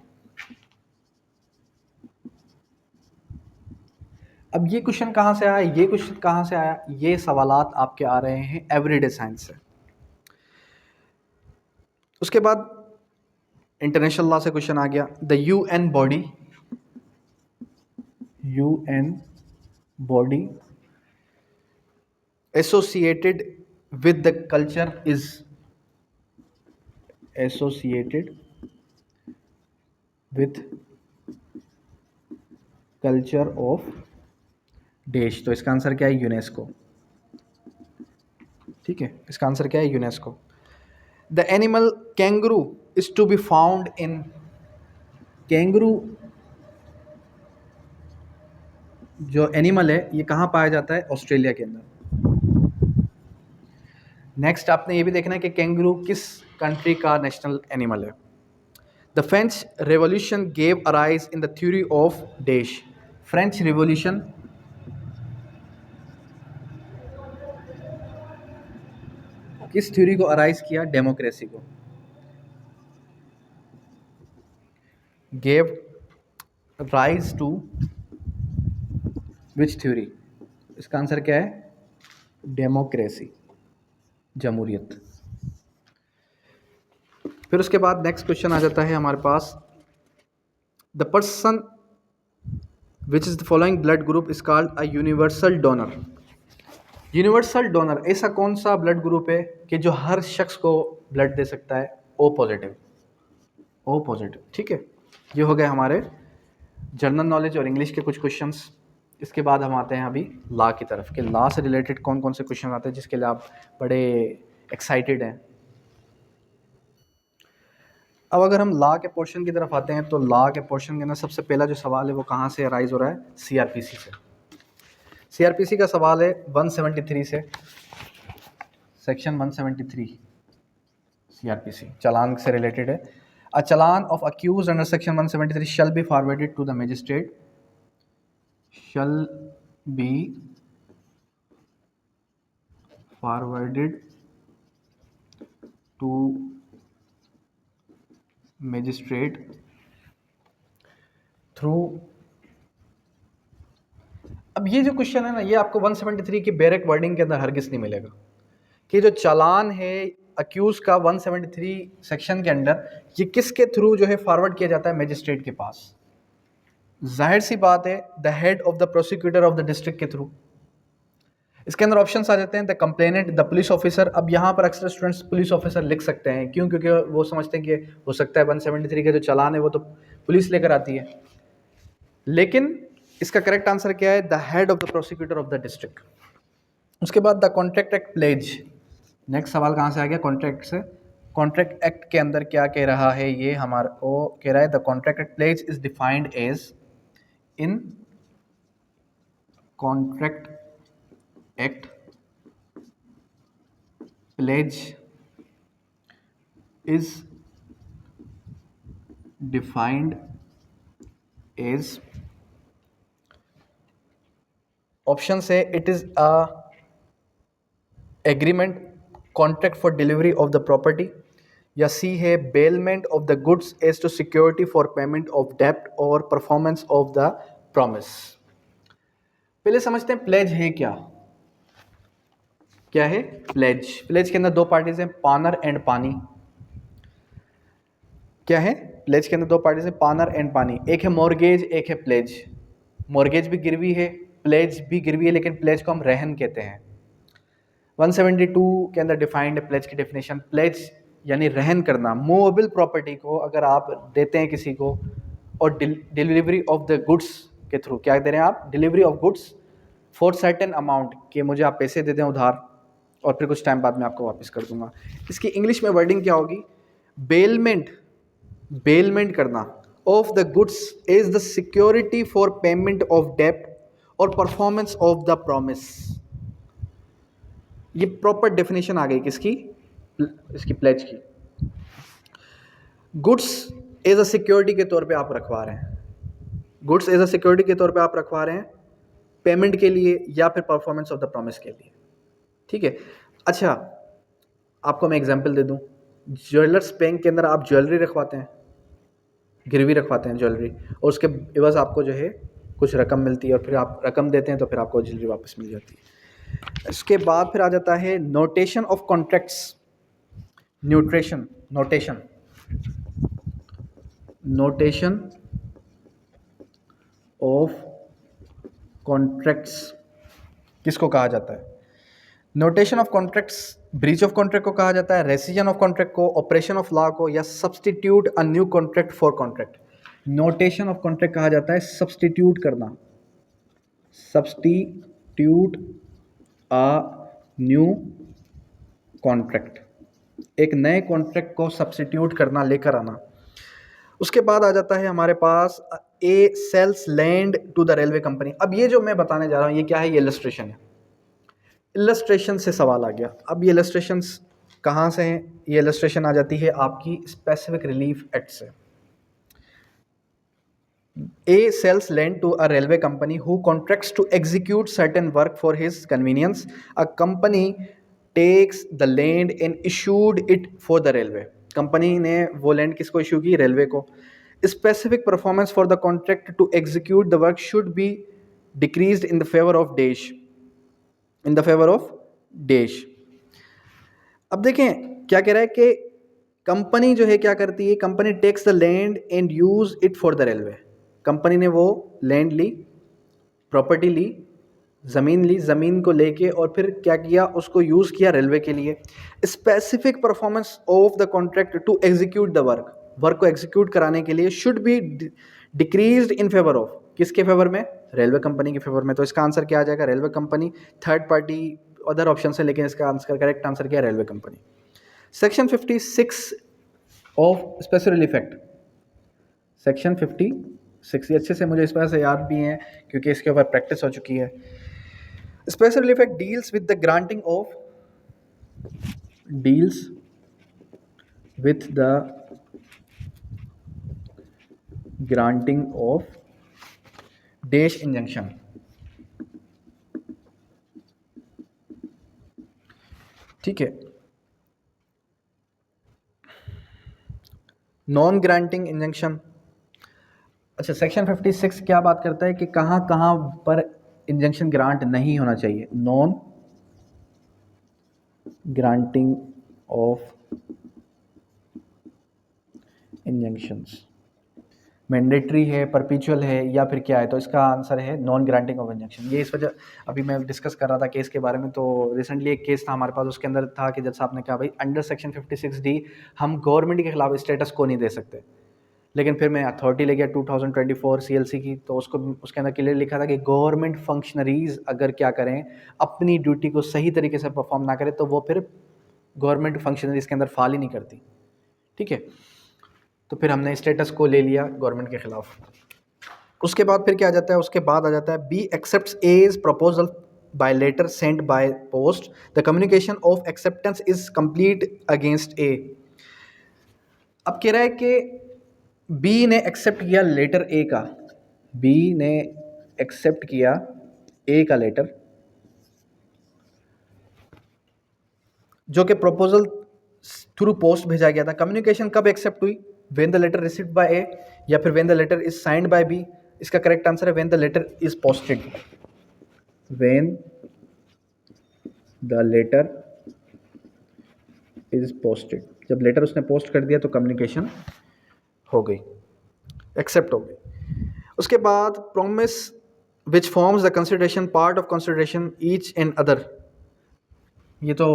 अब ये क्वेश्चन कहाँ से आया? ये क्वेश्चन कहाँ से आया? ये सवालात आपके आ रहे हैं एवरीडे साइंस से। उसके बाद इंटरनेशनल लॉ से क्वेश्चन आ गया। The UN body associated with the culture is associated with culture of देश। तो इसका आंसर क्या है? यूनेस्को। ठीक है, इसका आंसर क्या है? UNESCO. The animal kangaroo is to be found in. Kangaroo जो एनिमल है ये कहाँ पाया जाता है? ऑस्ट्रेलिया के अंदर। नेक्स्ट आपने ये भी देखना है कि कैंगरू किस कंट्री का नेशनल एनिमल है। The French revolution gave arise in the theory of dash. French revolution किस थ्योरी को अराइज किया? डेमोक्रेसी को। Gave rise to which theory? इसका आंसर क्या है? डेमोक्रेसी, जमहूरियत। फिर उसके बाद नेक्स्ट क्वेश्चन आ जाता है हमारे पास। The person which is the following blood group is called a universal donor. Universal donor ऐसा कौन सा ब्लड ग्रुप है कि जो हर शख्स को ब्लड दे सकता है? O positive. ओ पॉजिटिव, ठीक है। ये हो गए हमारे जनरल नॉलेज और इंग्लिश के कुछ क्वेश्चंस। इसके बाद हम आते हैं अभी लॉ की तरफ कि लॉ से रिलेटेड कौन कौन से क्वेश्चन आते हैं जिसके लिए आप बड़े एक्साइटेड हैं। अब अगर हम लॉ के पोर्शन की तरफ आते हैं तो लॉ के पोर्शन के अंदर सबसे पहला जो सवाल है वो कहाँ से अराइज हो रहा है? सीआरपीसी से। सीआरपीसी का सवाल है 173 से, सेक्शन 173 सीआरपीसी चालान से रिलेटेड है। A challan of accused under section 173 shall be forwarded to the magistrate, shall be forwarded to magistrate through। अब ये जो क्वेश्चन है ना, ये आपको 173 की बैरक वर्डिंग के अंदर हरगिज नहीं मिलेगा कि जो चालान है अक्यूज का 173 सेक्शन के अंदर, ये किसके थ्रू जो है फॉरवर्ड किया जाता है? मजिस्ट्रेट के पास। जाहिर सी बात है the head of the prosecutor of the district के थ्रू। इसके अंदर ऑप्शंस आ जाते हैं the complainant, the police officer. अब यहाँ पर अक्सर स्टूडेंट्स पुलिस ऑफिसर लिख सकते हैं, क्यों? क्योंकि वो समझते हैं कि हो सकता है 173 का जो चालान है वो तो पुलिस लेकर आती है। लेकिन इसका करेक्ट आंसर क्या है? The head of the prosecutor of the district. उसके बाद the contract act pledge. Next सवाल कहाँ से आ गया? कॉन्ट्रैक्ट से। कॉन्ट्रैक्ट एक्ट के अंदर क्या कह रहा है? ये हमारा को कह रहा है the contract act pledge is defined as in contract act pledge is defined is, option से it is a agreement contract for delivery of the property, या सी है bailment of the goods as to security for payment of डेप्ट और performance of the promise. पहले समझते हैं pledge है क्या। क्या है प्लेज? प्लेज के अंदर दो पार्टीज हैं, पानर एंड पानी। क्या है प्लेज के अंदर? दो पार्टीज हैं, पानर एंड पानी। एक है मॉर्गेज, एक है प्लेज। मॉर्गेज भी गिरवी है, प्लेज भी गिरवी है, लेकिन प्लेज को हम रहन कहते हैं। 172 के अंदर डिफाइंड है प्लेज की डेफिनेशन। प्लेज यानी रहन करना, मूवेबल प्रॉपर्टी को अगर आप देते हैं किसी को, और डिलीवरी ऑफ द गुड्स के थ्रू। क्या दे रहे हैं आप? Delivery of goods for certain amount, कि मुझे आप पैसे दे दें उधार और फिर कुछ टाइम बाद मैं आपको वापस कर दूंगा। इसकी इंग्लिश में वर्डिंग क्या होगी? बेलमेंट, बेलमेंट करना of the goods is the security for payment of डेप्ट और परफॉर्मेंस ऑफ द प्रॉमिस। ये प्रॉपर डेफिनेशन आ गई किसकी? इसकी प्लेज की। गुड्स एज अ सिक्योरिटी के तौर पे आप रखवा रहे हैं, गुड्स एज अ सिक्योरिटी के तौर पे आप रखवा रहे हैं पेमेंट के लिए या फिर परफॉर्मेंस ऑफ द प्रॉमिस के लिए। ठीक है। अच्छा, आपको मैं एग्जांपल दे दूं, ज्वेलर्स बैंक के अंदर आप ज्वेलरी रखवाते हैं, गिरवी रखवाते हैं ज्वेलरी, और उसके एवज आपको जो है कुछ रकम मिलती है, और फिर आप रकम देते हैं तो फिर आपको ज्वेलरी वापस मिल जाती है। इसके बाद फिर आ जाता है notation of contracts. Nutrition, notation, notation of contracts किसको कहा जाता है? Notation of contracts breach of contract को कहा जाता है, रेसिजन ऑफ कॉन्ट्रैक्ट को, ऑपरेशन ऑफ लॉ को, या substitute a new contract for contract. Notation of contract कहा जाता है सब्सटीट्यूट करना, सब्सटीट्यूट अ न्यू कॉन्ट्रैक्ट, एक नए कॉन्ट्रैक्ट को सब्सटीट्यूट करना, लेकर आना। उसके बाद आ जाता है हमारे पास A sells land to the railway company. अब ये जो मैं बताने जा रहा हूँ ये क्या है? ये इलस्ट्रेशन है। इलस्ट्रेशन से सवाल आ गया। अब ये इलस्ट्रेशंस कहाँ से हैं? ये इलस्ट्रेशन आ जाती है आपकी स्पेसिफिक रिलीफ एक्ट से। A sells land to a railway company who contracts to execute certain work for his convenience. A company takes the land and issued it for the railway. Company ने वो land किसको issue की? Railway को। Specific performance for the contract to execute the work should be decreed in the favour of dash, in the favour of dash. अब देखें क्या कह रहा है कि कंपनी जो है क्या करती है? Company takes the land and use it for the railway. Company ने वो लैंड ली, प्रॉपर्टी ली, ज़मीन ली, ज़मीन को लेके और फिर क्या किया? उसको यूज़ किया रेलवे के लिए। Specific performance of the contract to execute the work, work को एग्जीक्यूट कराने के लिए should be decreed in favour of, किसके फेवर में? रेलवे कंपनी के फेवर में। तो इसका आंसर क्या आ जाएगा? Railway company. Third party other option है, लेकिन इसका आंसर करेक्ट आंसर क्या है? Railway company. Section 56 of special relief act, section 56, ये अच्छे से मुझे इस वजह से याद भी हैं क्योंकि इसके ऊपर प्रैक्टिस हो चुकी है। Special relief act deals with the granting of, deals with the granting of dash injunction. ठीक है। Non granting injunction. अच्छा, सेक्शन 56 क्या बात करता है कि कहाँ कहाँ पर इंजंक्शन ग्रांट नहीं होना चाहिए? Non granting of injunctions mandatory है, परपिचुअल है, या फिर क्या है? तो इसका आंसर है नॉन ग्रांटिंग ऑफ इंजंक्शन। ये इस वजह, अभी मैं डिस्कस कर रहा था केस के बारे में, तो रिसेंटली एक केस था हमारे पास, उसके अंदर था कि जज साहब ने कहा भाई अंडर सेक्शन 56D हम गवर्नमेंट के खिलाफ स्टेटस को नहीं दे सकते। लेकिन फिर मैं अथॉरिटी ले गया 2024 CLC की, तो उसके अंदर क्लियर लिखा था कि गवर्नमेंट फंक्शनरीज अगर क्या करें, अपनी ड्यूटी को सही तरीके से परफॉर्म ना करें तो वो फिर गवर्नमेंट फंक्शनरीज के अंदर फाल ही नहीं करती। ठीक है। तो फिर हमने स्टेटस को ले लिया गवर्नमेंट के खिलाफ। उसके बाद फिर क्या आ जाता है? उसके बाद आ जाता है B accepts as proposal by letter sent by post, the communication of acceptance is complete against A. अब कह रहा है कि बी ने एक्सेप्ट किया लेटर ए का, बी ने एक्सेप्ट किया ए का लेटर, जो कि प्रपोजल थ्रू पोस्ट भेजा गया था। कम्युनिकेशन कब एक्सेप्ट हुई? When the letter received by A, या फिर when the letter is signed by B. इसका करेक्ट आंसर है when the letter is posted, when the letter is posted. जब लेटर उसने पोस्ट कर दिया तो कम्युनिकेशन हो गई, एक्सेप्ट हो गई। उसके बाद promise which forms the consideration part of consideration each and other. ये तो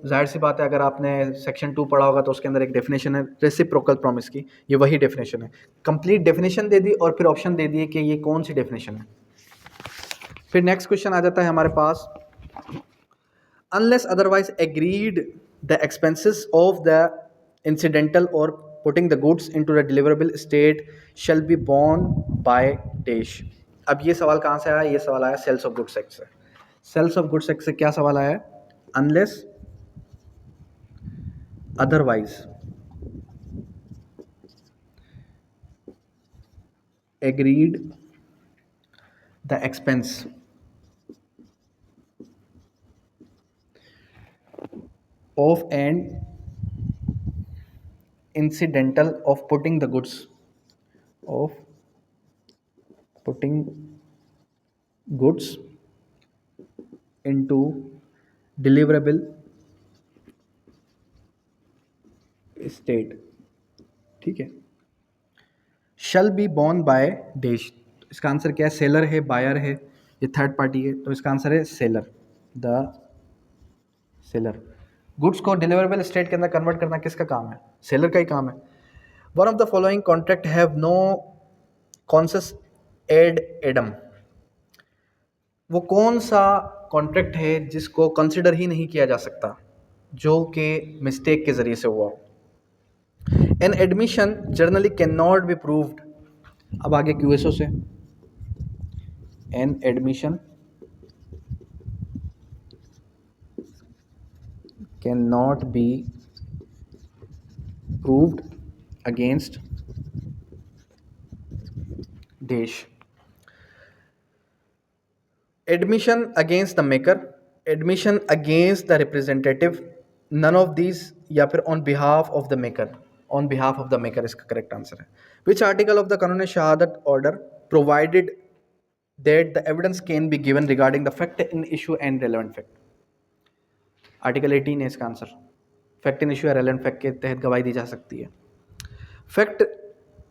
जाहिर सी बात है, अगर आपने सेक्शन 2 पढ़ा होगा तो उसके अंदर एक डेफिनेशन है रेसिप्रोकल प्रॉमिस की, ये वही डेफिनेशन है। कंप्लीट डेफिनेशन दे दी और फिर ऑप्शन दे दिए कि ये कौन सी डेफिनेशन है। फिर नेक्स्ट क्वेश्चन आ जाता है हमारे पास, unless otherwise agreed the expenses of the incidental or putting the goods into the deliverable state shall be borne by dash। अब ये सवाल कहाँ से आया? ये सवाल आया सेल्स ऑफ गुड्स एक्ट से। सेल्स ऑफ गुड्स एक्ट से क्या सवाल आया है? Unless otherwise agreed the expense of an incidental of putting the goods into deliverable state, ठीक है, shall be borne by dash। इसका आंसर क्या है? सेलर है, बायर है, ये थर्ड पार्टी है, तो इसका आंसर है सेलर, द सेलर। गुड्स को डिलीवरेबल स्टेट के अंदर कन्वर्ट करना किसका काम है? सेलर का ही काम है। One of the following contract have no consensus ad idem. वो कौन सा कॉन्ट्रैक्ट है जिसको कंसिडर ही नहीं किया जा सकता, जो कि मिस्टेक के जरिए से हुआ हो? An admission generally can not be proved. अब आगे क्यूएसओ से, an admission can not be proved against देश। Admission against the maker, admission against the representative, none of these, या फिर on behalf of the maker, on behalf of the maker इसका correct answer है। Which article of the Qanun Shahadat order provided that the evidence can be given regarding the fact in issue and relevant fact? Article 18 है इसका answer. Fact in issue या relevant fact के तहत गवाही दी जा सकती है। Fact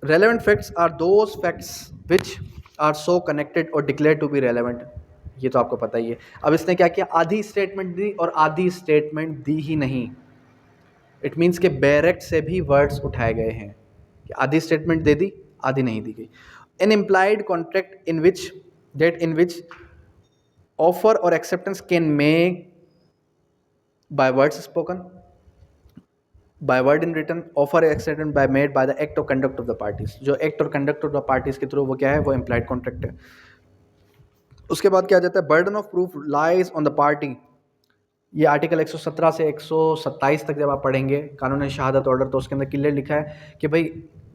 relevant facts are those facts which are so connected or declared to be relevant. ये तो आपको पता ही है। अब इसने क्या किया? आधी स्टेटमेंट दी और आधी स्टेटमेंट दी ही नहीं। इट मीन्स के बैरेक्ट से भी वर्ड्स उठाए गए हैं कि आधी स्टेटमेंट दे दी, आधी नहीं दी गई। An implied contract in which date in which offer और acceptance can make by words spoken, by word in written, offer acceptance by made by the act और कंडक्ट ऑफ द पार्टीज। जो act और conduct of the parties के through वो क्या है? वो implied contract है। उसके बाद क्या आ जाता है? Burden of proof lies on the party. ये आर्टिकल 117 से 127 तक जब आप पढ़ेंगे कानून शहादत ऑर्डर, तो उसके अंदर क्लियर लिखा है कि भाई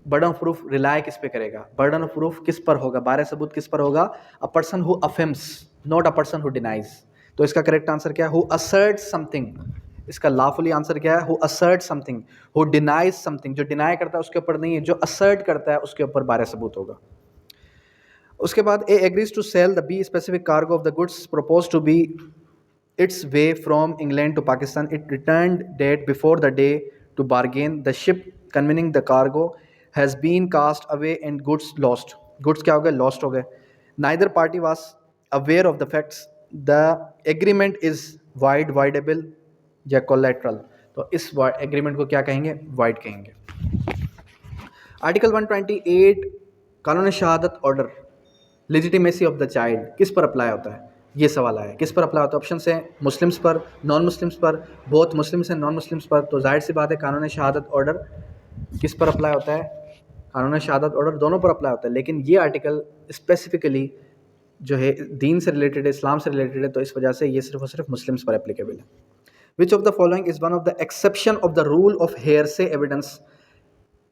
बर्डन ऑफ प्रूफ रिलाय किस पे करेगा? बर्डन ऑफ प्रूफ किस पर होगा? बारह सबूत किस पर होगा? A person who affirms, not a person who denies. तो इसका करेक्ट आंसर क्या है? Who asserts something. इसका लॉफुली आंसर क्या है? Who assert something. Who denies something, जो डिनाई करता है उसके ऊपर नहीं है, जो असर्ट करता है उसके ऊपर बारह सबूत होगा। उसके बाद A agrees to sell the B specific cargo of the goods propose to be its way from England to Pakistan. It returned that before the day to bargain, the ship conveying the cargo has been cast away and goods lost. Goods क्या हो गए? Lost हो गए। Neither party was aware of the facts. The agreement is voidable या collateral। तो इस agreement को क्या कहेंगे? void कहेंगे। आर्टिकल 128 कानून Shahadat order, legitimacy of the child किस पर अप्लाई होता है? ये सवाल आया। किस पर अप्लाई होता है? ऑप्शन है मुस्लिम्स पर, नॉन मुस्लिम्स पर, both Muslims and non Muslims पर। तो जाहिर सी बात है कानून शहादत ऑर्डर किस पर अप्लाई होता है? कानून शहादत ऑर्डर दोनों पर अप्लाई होता है, लेकिन ये आर्टिकल स्पेसिफिकली जो है दीन से रिलेटेड है, इस्लाम से रिलेटेड है, तो इस वजह से ये सिर्फ और सिर्फ मुस्लिम्स पर एप्लीकेबल है। Which of the following is one of the exception of the rule of hearsay evidence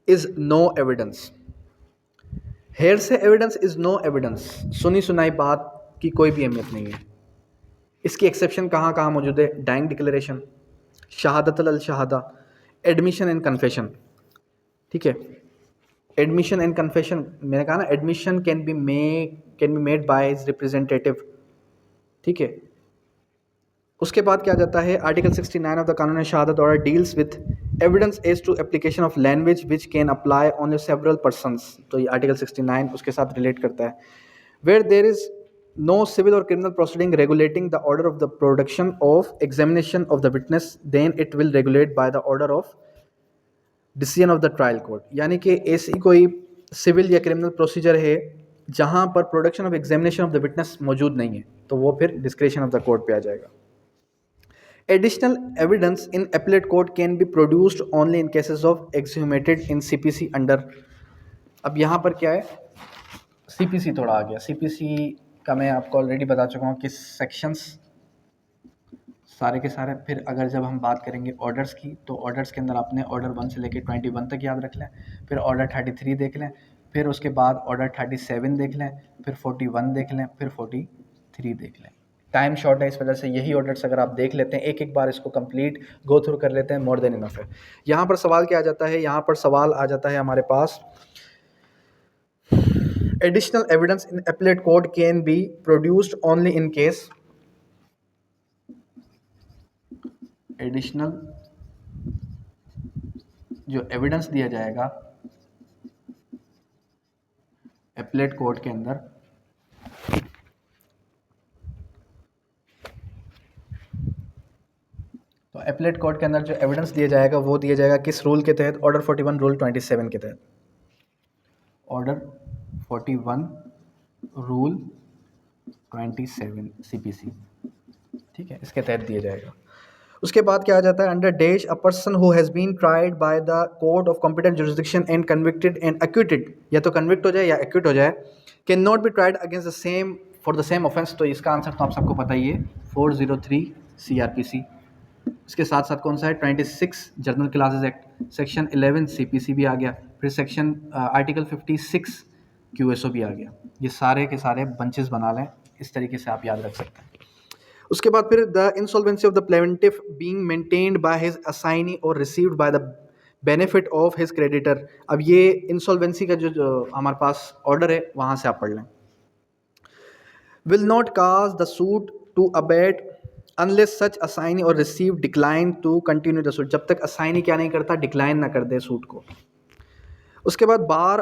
is no evidence. Hearsay evidence is no evidence, सुनी सुनाई बात की कोई भी अहमियत नहीं है। इसकी एक्सेप्शन कहाँ कहाँ मौजूद है? डाइंग डिक्लेरेशन, शहादत अल शहादा, एडमिशन एंड कन्फेशन। ठीक है, एडमिशन एंड कन्फेशन मैंने कहा ना, admission can be made by his representative. ठीक है, उसके बाद क्या जाता है? Article 69 of the Qanun Shahadat order deals with evidence as to application of language which can apply on several persons. तो ये आर्टिकल 69 उसके साथ रिलेट करता है। Where there is no civil और criminal proceeding regulating the order of the production of examination of the witness, then it will regulate by the order of decision of the trial court. यानी कि ऐसी कोई civil या criminal procedure है जहां पर production of examination of the witness मौजूद नहीं है, तो वो फिर डिस्क्रिशन ऑफ द कोर्ट पे आ जाएगा। Additional evidence in appellate court can be produced only in cases of exhumated in CPC under। अब यहाँ पर क्या है? CPC थोड़ा आ गया। CPC का मैं आपको ऑलरेडी बता चुका हूँ कि सेक्शंस सारे के सारे। फिर अगर जब हम बात करेंगे ऑर्डर्स की, तो ऑर्डर्स के अंदर आपने ऑर्डर 1 से लेकर 21 तक याद रख लें, फिर ऑर्डर 33 देख लें, फिर उसके बाद ऑर्डर 37 देख लें, फिर 41 देख लें, फिर 43 देख लें। टाइम शॉर्ट है, इस वजह से यही ऑर्डर्स अगर आप देख लेते हैं एक एक बार, इसको कंप्लीट गो थ्रू कर लेते हैं, मोर देन इनफ है। यहाँ पर सवाल क्या आ जाता है? यहाँ पर सवाल आ जाता है हमारे पास, additional evidence in appellate court can be produced only in case, additional जो एविडेंस दिया जाएगा एपलेट कोर्ट के अंदर, तो एपलेट कोर्ट के अंदर जो एविडेंस दिया जाएगा वो दिया जाएगा किस रूल के तहत? ऑर्डर 41 रूल 27 के तहत। ऑर्डर 41 रूल 27 CPC, ठीक है, इसके तहत दिया जाएगा। उसके बाद क्या आ जाता है? Under dash a person who has been tried by the court of competent jurisdiction and convicted and acquitted, या तो कन्विक्ट हो जाए या एक्यूट हो जाए, can not be tried against the same for the same offence. तो इसका answer तो आप सबको पता ही है, 403 CRPC। इसके साथ साथ कौन सा है? 26 journal classes act, section 11 CPC भी आ गया, फिर सेक्शन आर्टिकल 56 QSO भी आ गया। ये सारे के सारे बंचेस बना लें, इस तरीके से आप याद रख सकते हैं। उसके बाद फिर the insolvency of the plaintiff being maintained by his assignee और received by the benefit of his creditor. अब ये इंसॉल्वेंसी का जो हमारे पास ऑर्डर है वहाँ से आप पढ़ लें। Will not cause the suit to abate unless such assignee और receive decline to continue the suit, जब तक असाइनी क्या नहीं करता? डिक्लाइन ना कर दे सूट को। उसके बाद bar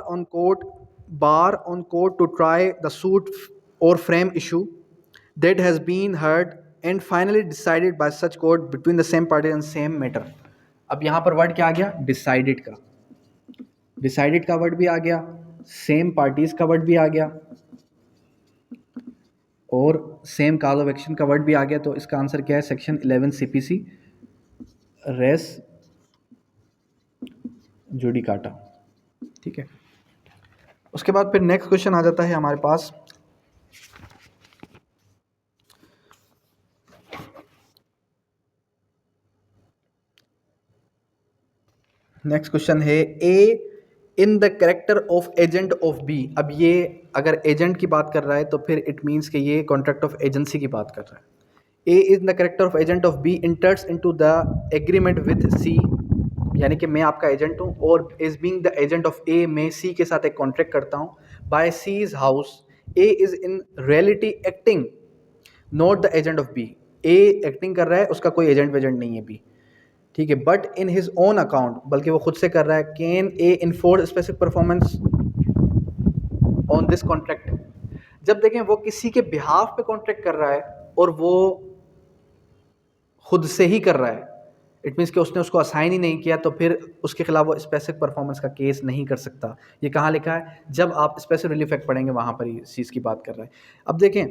on court to try the suit और frame issue that has been heard and finally decided by such court between the same party and same matter। अब यहाँ पर वर्ड क्या आ गया? डिसाइडेड का। डिसाइडेड का वर्ड भी आ गया, सेम पार्टीज का वर्ड भी आ गया, और सेम काज ऑफ एक्शन का वर्ड भी आ गया। तो इसका आंसर क्या है? Section 11 CPC res judicata. ठीक है, उसके बाद फिर नेक्स्ट क्वेश्चन आ जाता है हमारे पास, नेक्स्ट क्वेश्चन है A in the character of agent of B. अब ये अगर एजेंट की बात कर रहा है तो फिर इट मीन्स कि ये कॉन्ट्रैक्ट ऑफ एजेंसी की बात कर रहा है। A in the character of agent of B enters into the agreement with C, यानी कि मैं आपका एजेंट हूँ और is being the agent of A, मैं सी के साथ एक कॉन्ट्रैक्ट करता हूँ। By C's house A is in reality acting not the agent of B. A acting कर रहा है, उसका कोई एजेंट वेजेंट नहीं है बी, ठीक है, but in his own account, बल्कि वो खुद से कर रहा है। Can a enforce specific performance on this contract. जब देखें वो किसी के बिहाफ पे कॉन्ट्रैक्ट कर रहा है और वो खुद से ही कर रहा है, इट मीन्स कि उसने उसको असाइन ही नहीं किया, तो फिर उसके खिलाफ वो स्पेसिफिक परफॉर्मेंस का केस नहीं कर सकता। ये कहाँ लिखा है? जब आप स्पेसिफिक रिलीफ एक्ट पढ़ेंगे वहाँ पर इस चीज़ की बात कर रहा है। अब देखें,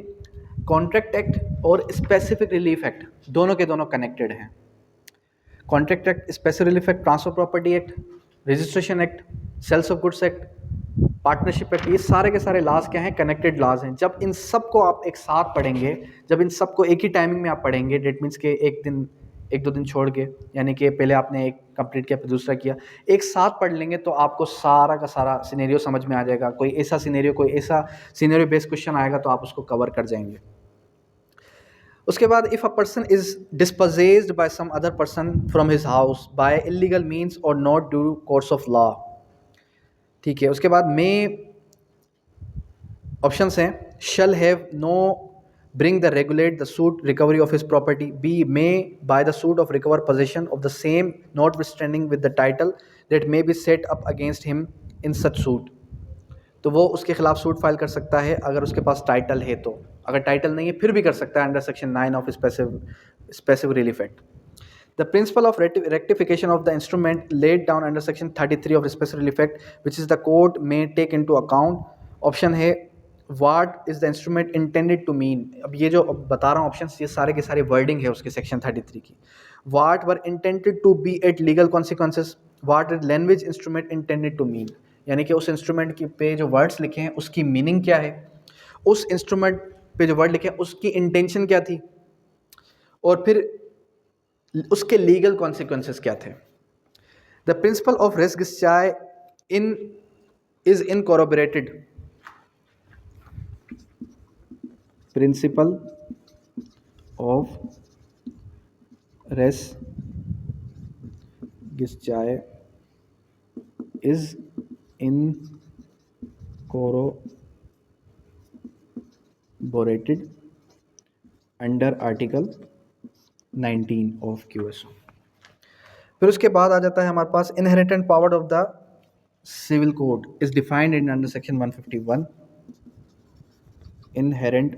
कॉन्ट्रैक्ट एक्ट और स्पेसिफिक रिलीफ एक्ट दोनों के दोनों कनेक्टेड हैं। Contract act, special relief act, transfer property act, registration act, sales of goods act, partnership act, ये सारे के सारे लॉज क्या हैं? कनेक्टेड लॉज हैं। जब इन सब को आप एक साथ पढ़ेंगे, जब इन सब को एक ही टाइमिंग में आप पढ़ेंगे, डेट मीन्स के एक दिन एक दो दिन छोड़ के, यानी कि पहले आपने एक कंप्लीट किया फिर दूसरा किया, एक साथ पढ़ लेंगे तो आपको सारा का सारा सिनेरियो समझ में आ जाएगा। कोई ऐसा सिनेरियो बेस्ड क्वेश्चन आएगा तो आप उसको कवर कर जाएंगे। उसके बाद if a person is dispossessed by some other person from his house by illegal means और not due course of law, ठीक है। उसके बाद में ऑप्शंस हैं, shall have no bring the regulate the suit recovery of his property, b may by the suit of recover possession of the same notwithstanding with the title that may be set up against him in such suit। तो वो उसके खिलाफ suit file कर सकता है अगर उसके पास title है तो, अगर टाइटल नहीं है फिर भी कर सकता है under section 9 of specific relief act. The principle of rectification of the instrument laid down under section 33 of specific relief act which is the court may take into account, option है what is the instrument intended to mean। अब ये जो बता रहा हूँ option, ये सारे के सारे वर्डिंग है उसके सेक्शन 33 की। what were intended to be at legal consequences, what is language instrument intended to mean, यानी कि उस इंस्ट्रूमेंट की पे जो वर्ड्स लिखे हैं उसकी मीनिंग क्या है, उस इंस्ट्रूमेंट पे जो वर्ड लिखे हैं उसकी इंटेंशन क्या थी, और फिर उसके लीगल कॉन्सिक्वेंसेस क्या थे। द प्रिंसिपल ऑफ रेस गिस्चाय in is incorporated, principle of res गिस्चाय is incorporated under article 19 of QSO। फिर उसके बाद आ जाता है हमारे पास inherent power of the civil code is defined in under section 151, inherent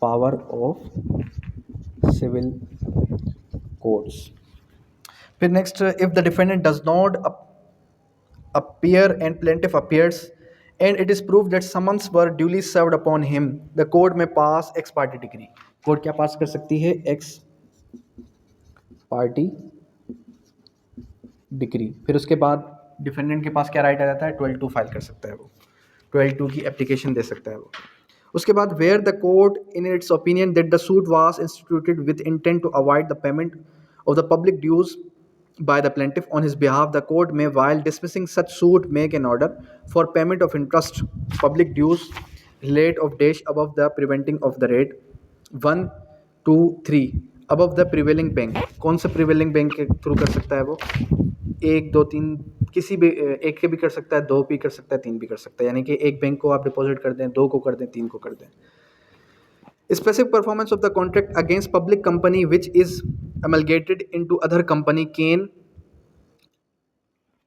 power of civil codes. फिर next, if the defendant does not appear and plaintiff appears and it is proved that summons were duly served upon him, the court may pass ex parte decree। Court क्या पास कर सकती है, x party decree. फिर उसके बाद defendant के पास क्या right आ जाता है, 12(2) फाइल कर सकता है, वो 12(2) की एप्लीकेशन दे सकता है वो। उसके बाद where the court in its opinion that the suit was instituted with intent to avoid the payment of the public dues by the plaintiff on his behalf, the court may while dismissing such suit make an order for payment of interest public dues rate of dash above the preventing of the rate 1 2 3 above the prevailing bank। कौन सा prevailing bank के through कर सकता है वो, 1 2 3 किसी भी एक के भी कर सकता है, 2 भी कर सकता है, 3 भी कर सकता है, यानी कि एक बैंक को आप डिपॉजिट कर दें, 2 को कर दें, 3 को कर दें। Specific performance of the contract against public company which is amalgamated into other company can,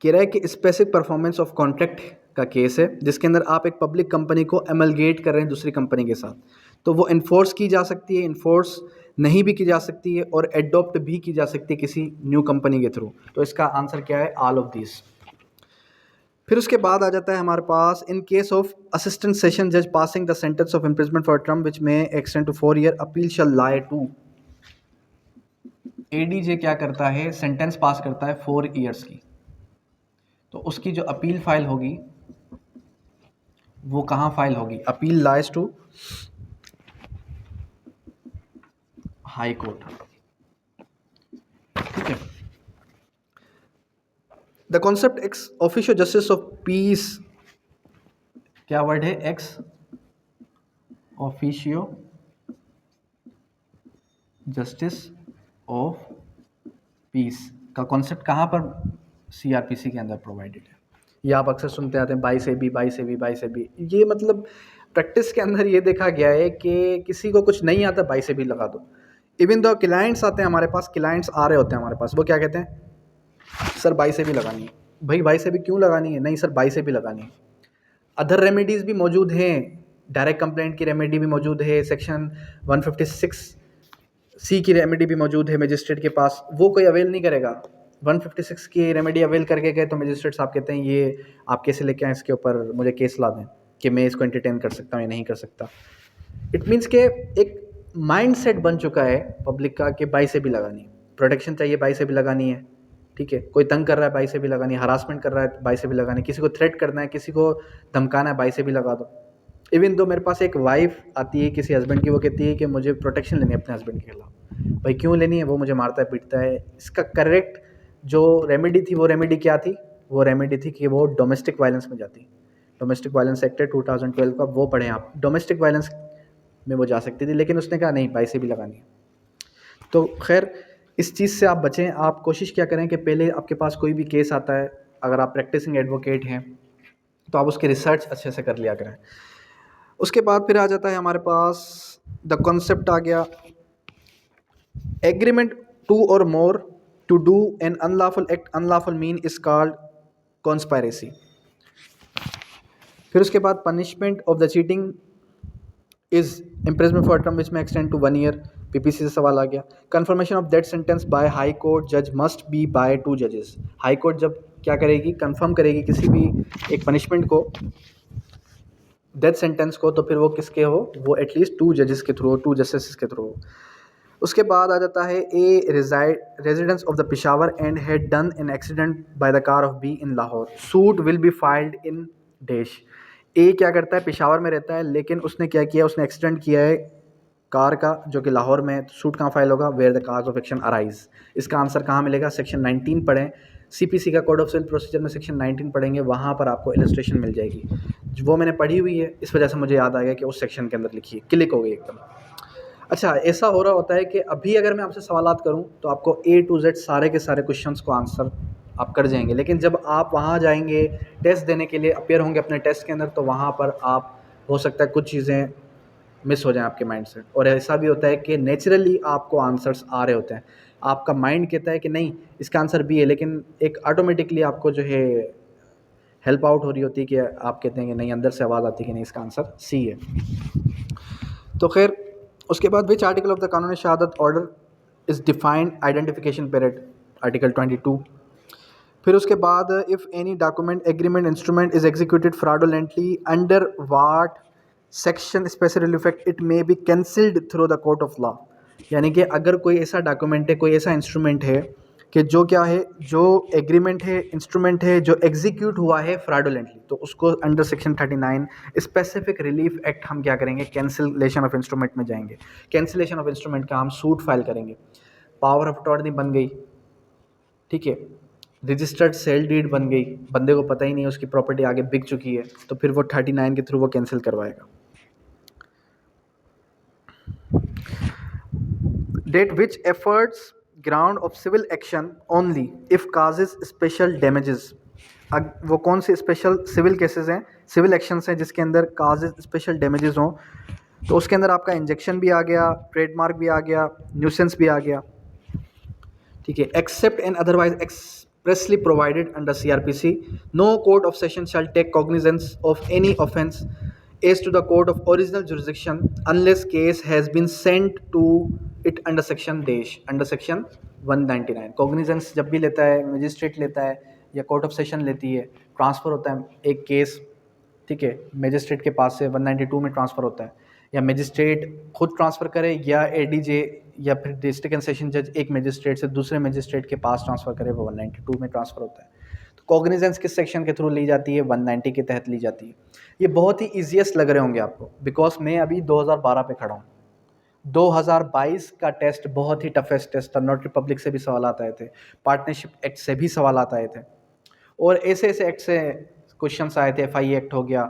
कह रहा है कि स्पेसिफिक परफॉर्मेंस ऑफ कॉन्ट्रैक्ट का केस है जिसके अंदर आप एक पब्लिक कंपनी को एमलगेट कर रहे हैं दूसरी कंपनी के साथ, तो वो इन्फोर्स की जा सकती है, इन्फोर्स नहीं भी की जा सकती है, और एडॉप्ट भी की जा सकती है किसी न्यू कंपनी के थ्रू। तो इसका आंसर क्या है, ऑल ऑफ दिस। फिर उसके बाद आ जाता है हमारे पास, in case of assistant session जज passing the sentence of imprisonment for term which may extend to 4 year, appeal shall lie to. ADJ क्या करता है, सेंटेंस पास करता है 4 ईयर्स की, तो उसकी जो अपील फाइल होगी वो कहाँ फाइल होगी, appeal lies to high court, ठीक है। The concept ex officio justice of peace, क्या वर्ड है, ex officio justice of peace का कॉन्सेप्ट कहाँ पर, CRPC के अंदर प्रोवाइडेड है। ये आप अक्सर सुनते आते हैं, बाई से बी, बाई से बी, बाई से बी। ये मतलब प्रैक्टिस के अंदर ये देखा गया है कि किसी को कुछ नहीं आता, बाई से बी लगा दो। इवन दो क्लाइंट्स आते हैं हमारे पास, क्लाइंट्स आ रहे होते हैं हमारे पास, वो क्या कहते हैं, सर बाई से भी लगानी है। भाई बाई से भी क्यों लगानी है, नहीं सर बाई से भी लगानी है। अदर रेमेडीज़ भी मौजूद हैं, डायरेक्ट कंप्लेंट की रेमेडी भी मौजूद है, सेक्शन 156C की रेमेडी भी मौजूद है मजिस्ट्रेट के पास, वो कोई अवेल नहीं करेगा। 156 की रेमेडी अवेल करके गए तो मजिस्ट्रेट साहब कहते हैं ये आप कैसे लेके आए, इसके ऊपर मुझे केस ला दें कि मैं इसको एंटरटेन कर सकता हूँ या नहीं कर सकता। इट मीन्स के एक माइंड सेट बन चुका है पब्लिक का कि बाई से भी लगानी है, प्रोटेक्शन चाहिए बाई से भी लगानी है, ठीक है। कोई तंग कर रहा है बाई से भी लगानी है, हरासमेंट कर रहा है बाई से भी लगानी है, किसी को थ्रेट करना है, किसी को धमकाना है, बाई से भी लगा दो। इवन दो मेरे पास एक वाइफ आती है किसी हस्बैंड की, वो कहती है कि मुझे प्रोटेक्शन लेनी है अपने हस्बैंड के खिलाफ। भाई क्यों लेनी है, वो मुझे मारता है पीटता है। इसका करेक्ट जो रेमेडी थी, वो रेमेडी क्या थी, वो रेमेडी थी कि वो डोमेस्टिक वायलेंस में जाती। डोमेस्टिक वायलेंस एक्ट है 2012 का, वो पढ़ें आप, डोमेस्टिक वायलेंस में वो जा सकती थी, लेकिन उसने कहा नहीं भाई से भी लगानी है। तो खैर इस चीज़ से आप बचें। आप कोशिश क्या करें कि पहले आपके पास कोई भी केस आता है, अगर आप प्रैक्टिसिंग एडवोकेट हैं तो आप उसकी रिसर्च अच्छे से कर लिया करें। उसके बाद फिर आ जाता है हमारे पास द कॉन्सेप्ट आ गया, agreement two or more to do an unlawful act, unlawful mean is called conspiracy. फिर उसके बाद punishment of the cheating is imprisonment for term which may extend to 1 year. PPC से सवाल आ गया। Confirmation of that sentence by high court जज must be bye 2 जजेस। High court जब क्या करेगी, कंफर्म करेगी किसी भी एक पनिशमेंट को, डेथ सेंटेंस को, तो फिर वो किसके हो, वो एटलीस्ट 2 जजेस के थ्रू हो, 2 जस्टिस के थ्रू हो। उसके बाद आ जाता है A residence of the Peshawar and had done an accident by the car of B in Lahore, suit will be filed in dash. A क्या करता है, पेशावर में रहता है, लेकिन उसने क्या किया, उसने एक्सीडेंट किया है कार का जो कि लाहौर में है, तो सूट कहाँ फाइल होगा, where the cause of action arise. इसका आंसर कहाँ मिलेगा, सेक्शन 19 पढ़ें, सीपीसी का कोड ऑफ सिविल प्रोसीजर में सेक्शन 19 पढ़ेंगे, वहाँ पर आपको इलस्ट्रेशन मिल जाएगी। वो मैंने पढ़ी हुई है, इस वजह से मुझे याद आ गया कि उस सेक्शन के अंदर लिखी है, क्लिक हो गई एकदम। अच्छा, ऐसा हो रहा होता है कि अभी अगर मैं आपसे सवालात करूं तो आपको A to Z सारे के सारे क्वेश्चंस को आंसर आप कर जाएंगे, लेकिन जब आप वहां जाएंगे टेस्ट देने के लिए, अपेयर होंगे अपने टेस्ट के अंदर, तो वहां पर आप हो सकता है कुछ चीज़ें मिस हो जाएं आपके माइंड से। और ऐसा भी होता है कि नेचुरली आपको आंसर्स आ रहे होते हैं, आपका माइंड कहता है कि नहीं इसका आंसर B है, लेकिन एक ऑटोमेटिकली आपको जो है हेल्प आउट हो रही होती है कि आप कहते हैं कि नहीं, अंदर से आवाज़ आती है कि नहीं इसका आंसर C है। तो खैर उसके बाद विच article of the Qanun Shahadat order is defined identification period, article 22। फिर उसके बाद if any document agreement instrument is executed fraudulently under what section specific effect it may be cancelled through the court of law. यानी कि अगर कोई ऐसा document है, कोई ऐसा इंस्ट्रूमेंट है कि जो क्या है, जो एग्रीमेंट है, इंस्ट्रूमेंट है, जो एग्जीक्यूट हुआ है फ्रॉडुलेंटली, तो उसको under section 39 specific relief act हम क्या करेंगे, कैंसिलेशन ऑफ इंस्ट्रूमेंट में जाएंगे। कैंसिलेशन ऑफ इंस्ट्रूमेंट का हम सूट फाइल करेंगे। पावर ऑफ अटॉर्नी बन गई, ठीक है, रजिस्टर्ड सेल डीड बन गई, बंदे को पता ही नहीं उसकी प्रॉपर्टी आगे बिक चुकी है, तो फिर वो 39 के थ्रू वो कैंसिल करवाएगा। That which effects ground of civil action only if causes special damages. वो कौन से स्पेशल सिविल केसेस हैं, सिविल एक्शंस हैं जिसके अंदर काजेज स्पेशल डैमेजेस हों, तो उसके अंदर आपका इंजेक्शन भी आ गया, ट्रेडमार्क भी आ गया, न्यूसेंस भी आ गया, ठीक है। Except and otherwise expressly provided under CRPC, no court of session shall take cognizance of any offence as to the court of original jurisdiction unless case has been sent to it under section dash, under section 199। Cognizance जब भी लेता है magistrate लेता है या court of session लेती है, transfer होता है एक केस, ठीक है, मजिस्ट्रेट के पास से 192 में ट्रांसफ़र होता है, या मजिस्ट्रेट खुद ट्रांसफ़र करे या ADJ या फिर डिस्ट्रिक्ट एंड सेशन जज एक मजिस्ट्रेट से दूसरे मजिस्ट्रेट के पास ट्रांसफ़र करे, वो 192 में ट्रांसफ़र होता है। तो कॉग्निजेंस किस सेक्शन के थ्रू ली जाती है, 190 के तहत ली जाती है। ये बहुत ही ईजीएस्ट लग रहे होंगे आपको, बिकॉज मैं अभी 2012 पे खड़ा हूँ। 2022 का टेस्ट बहुत ही टफेस्ट टेस्ट था, नोटरी पब्लिक से भी सवाल आए थे, पार्टनरशिप एक्ट से भी सवाल आए थे, और ऐसे ऐसे एक्ट से क्वेश्चंस आए थे, FI एक्ट हो गया,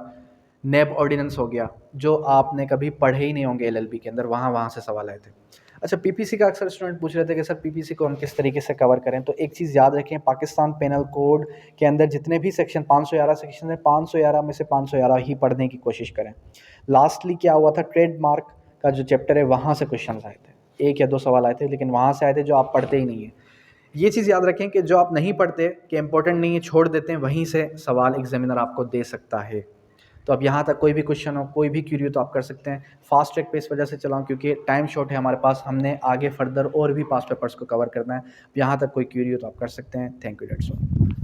नेब ऑर्डिनेंस हो गया, जो आपने कभी पढ़े ही नहीं होंगे LLB के अंदर, वहाँ से सवाल आए थे। अच्छा, PPC का अक्सर स्टूडेंट पूछ रहे थे कि सर PPC को हम किस तरीके से कवर करें, तो एक चीज़ याद रखें, पाकिस्तान पेनल कोड के अंदर जितने भी सेक्शन 511 सेक्शन है, 511 में से 511 ही पढ़ने की कोशिश करें। लास्टली क्या हुआ था, ट्रेडमार्क का जो चैप्टर है वहाँ से क्वेश्चन आए थे, 1 या 2 सवाल आए थे, लेकिन वहाँ से आए थे जो आप पढ़ते ही नहीं है। ये चीज़ याद रखें कि जो आप नहीं पढ़ते कि इंपॉर्टेंट नहीं है, छोड़ देते हैं, वहीं से सवाल एग्जामिनर आपको दे सकता है। तो अब यहाँ तक कोई भी क्वेश्चन हो, कोई भी क्यूरी हो, तो आप कर सकते हैं। फास्ट ट्रैक पे इस वजह से चलाऊँ क्योंकि टाइम शॉर्ट है हमारे पास, हमने आगे फर्दर और भी पास्ट पेपर्स को कवर करना है। यहाँ तक कोई क्यूरी हो तो आप कर सकते हैं। Thank you, that's all.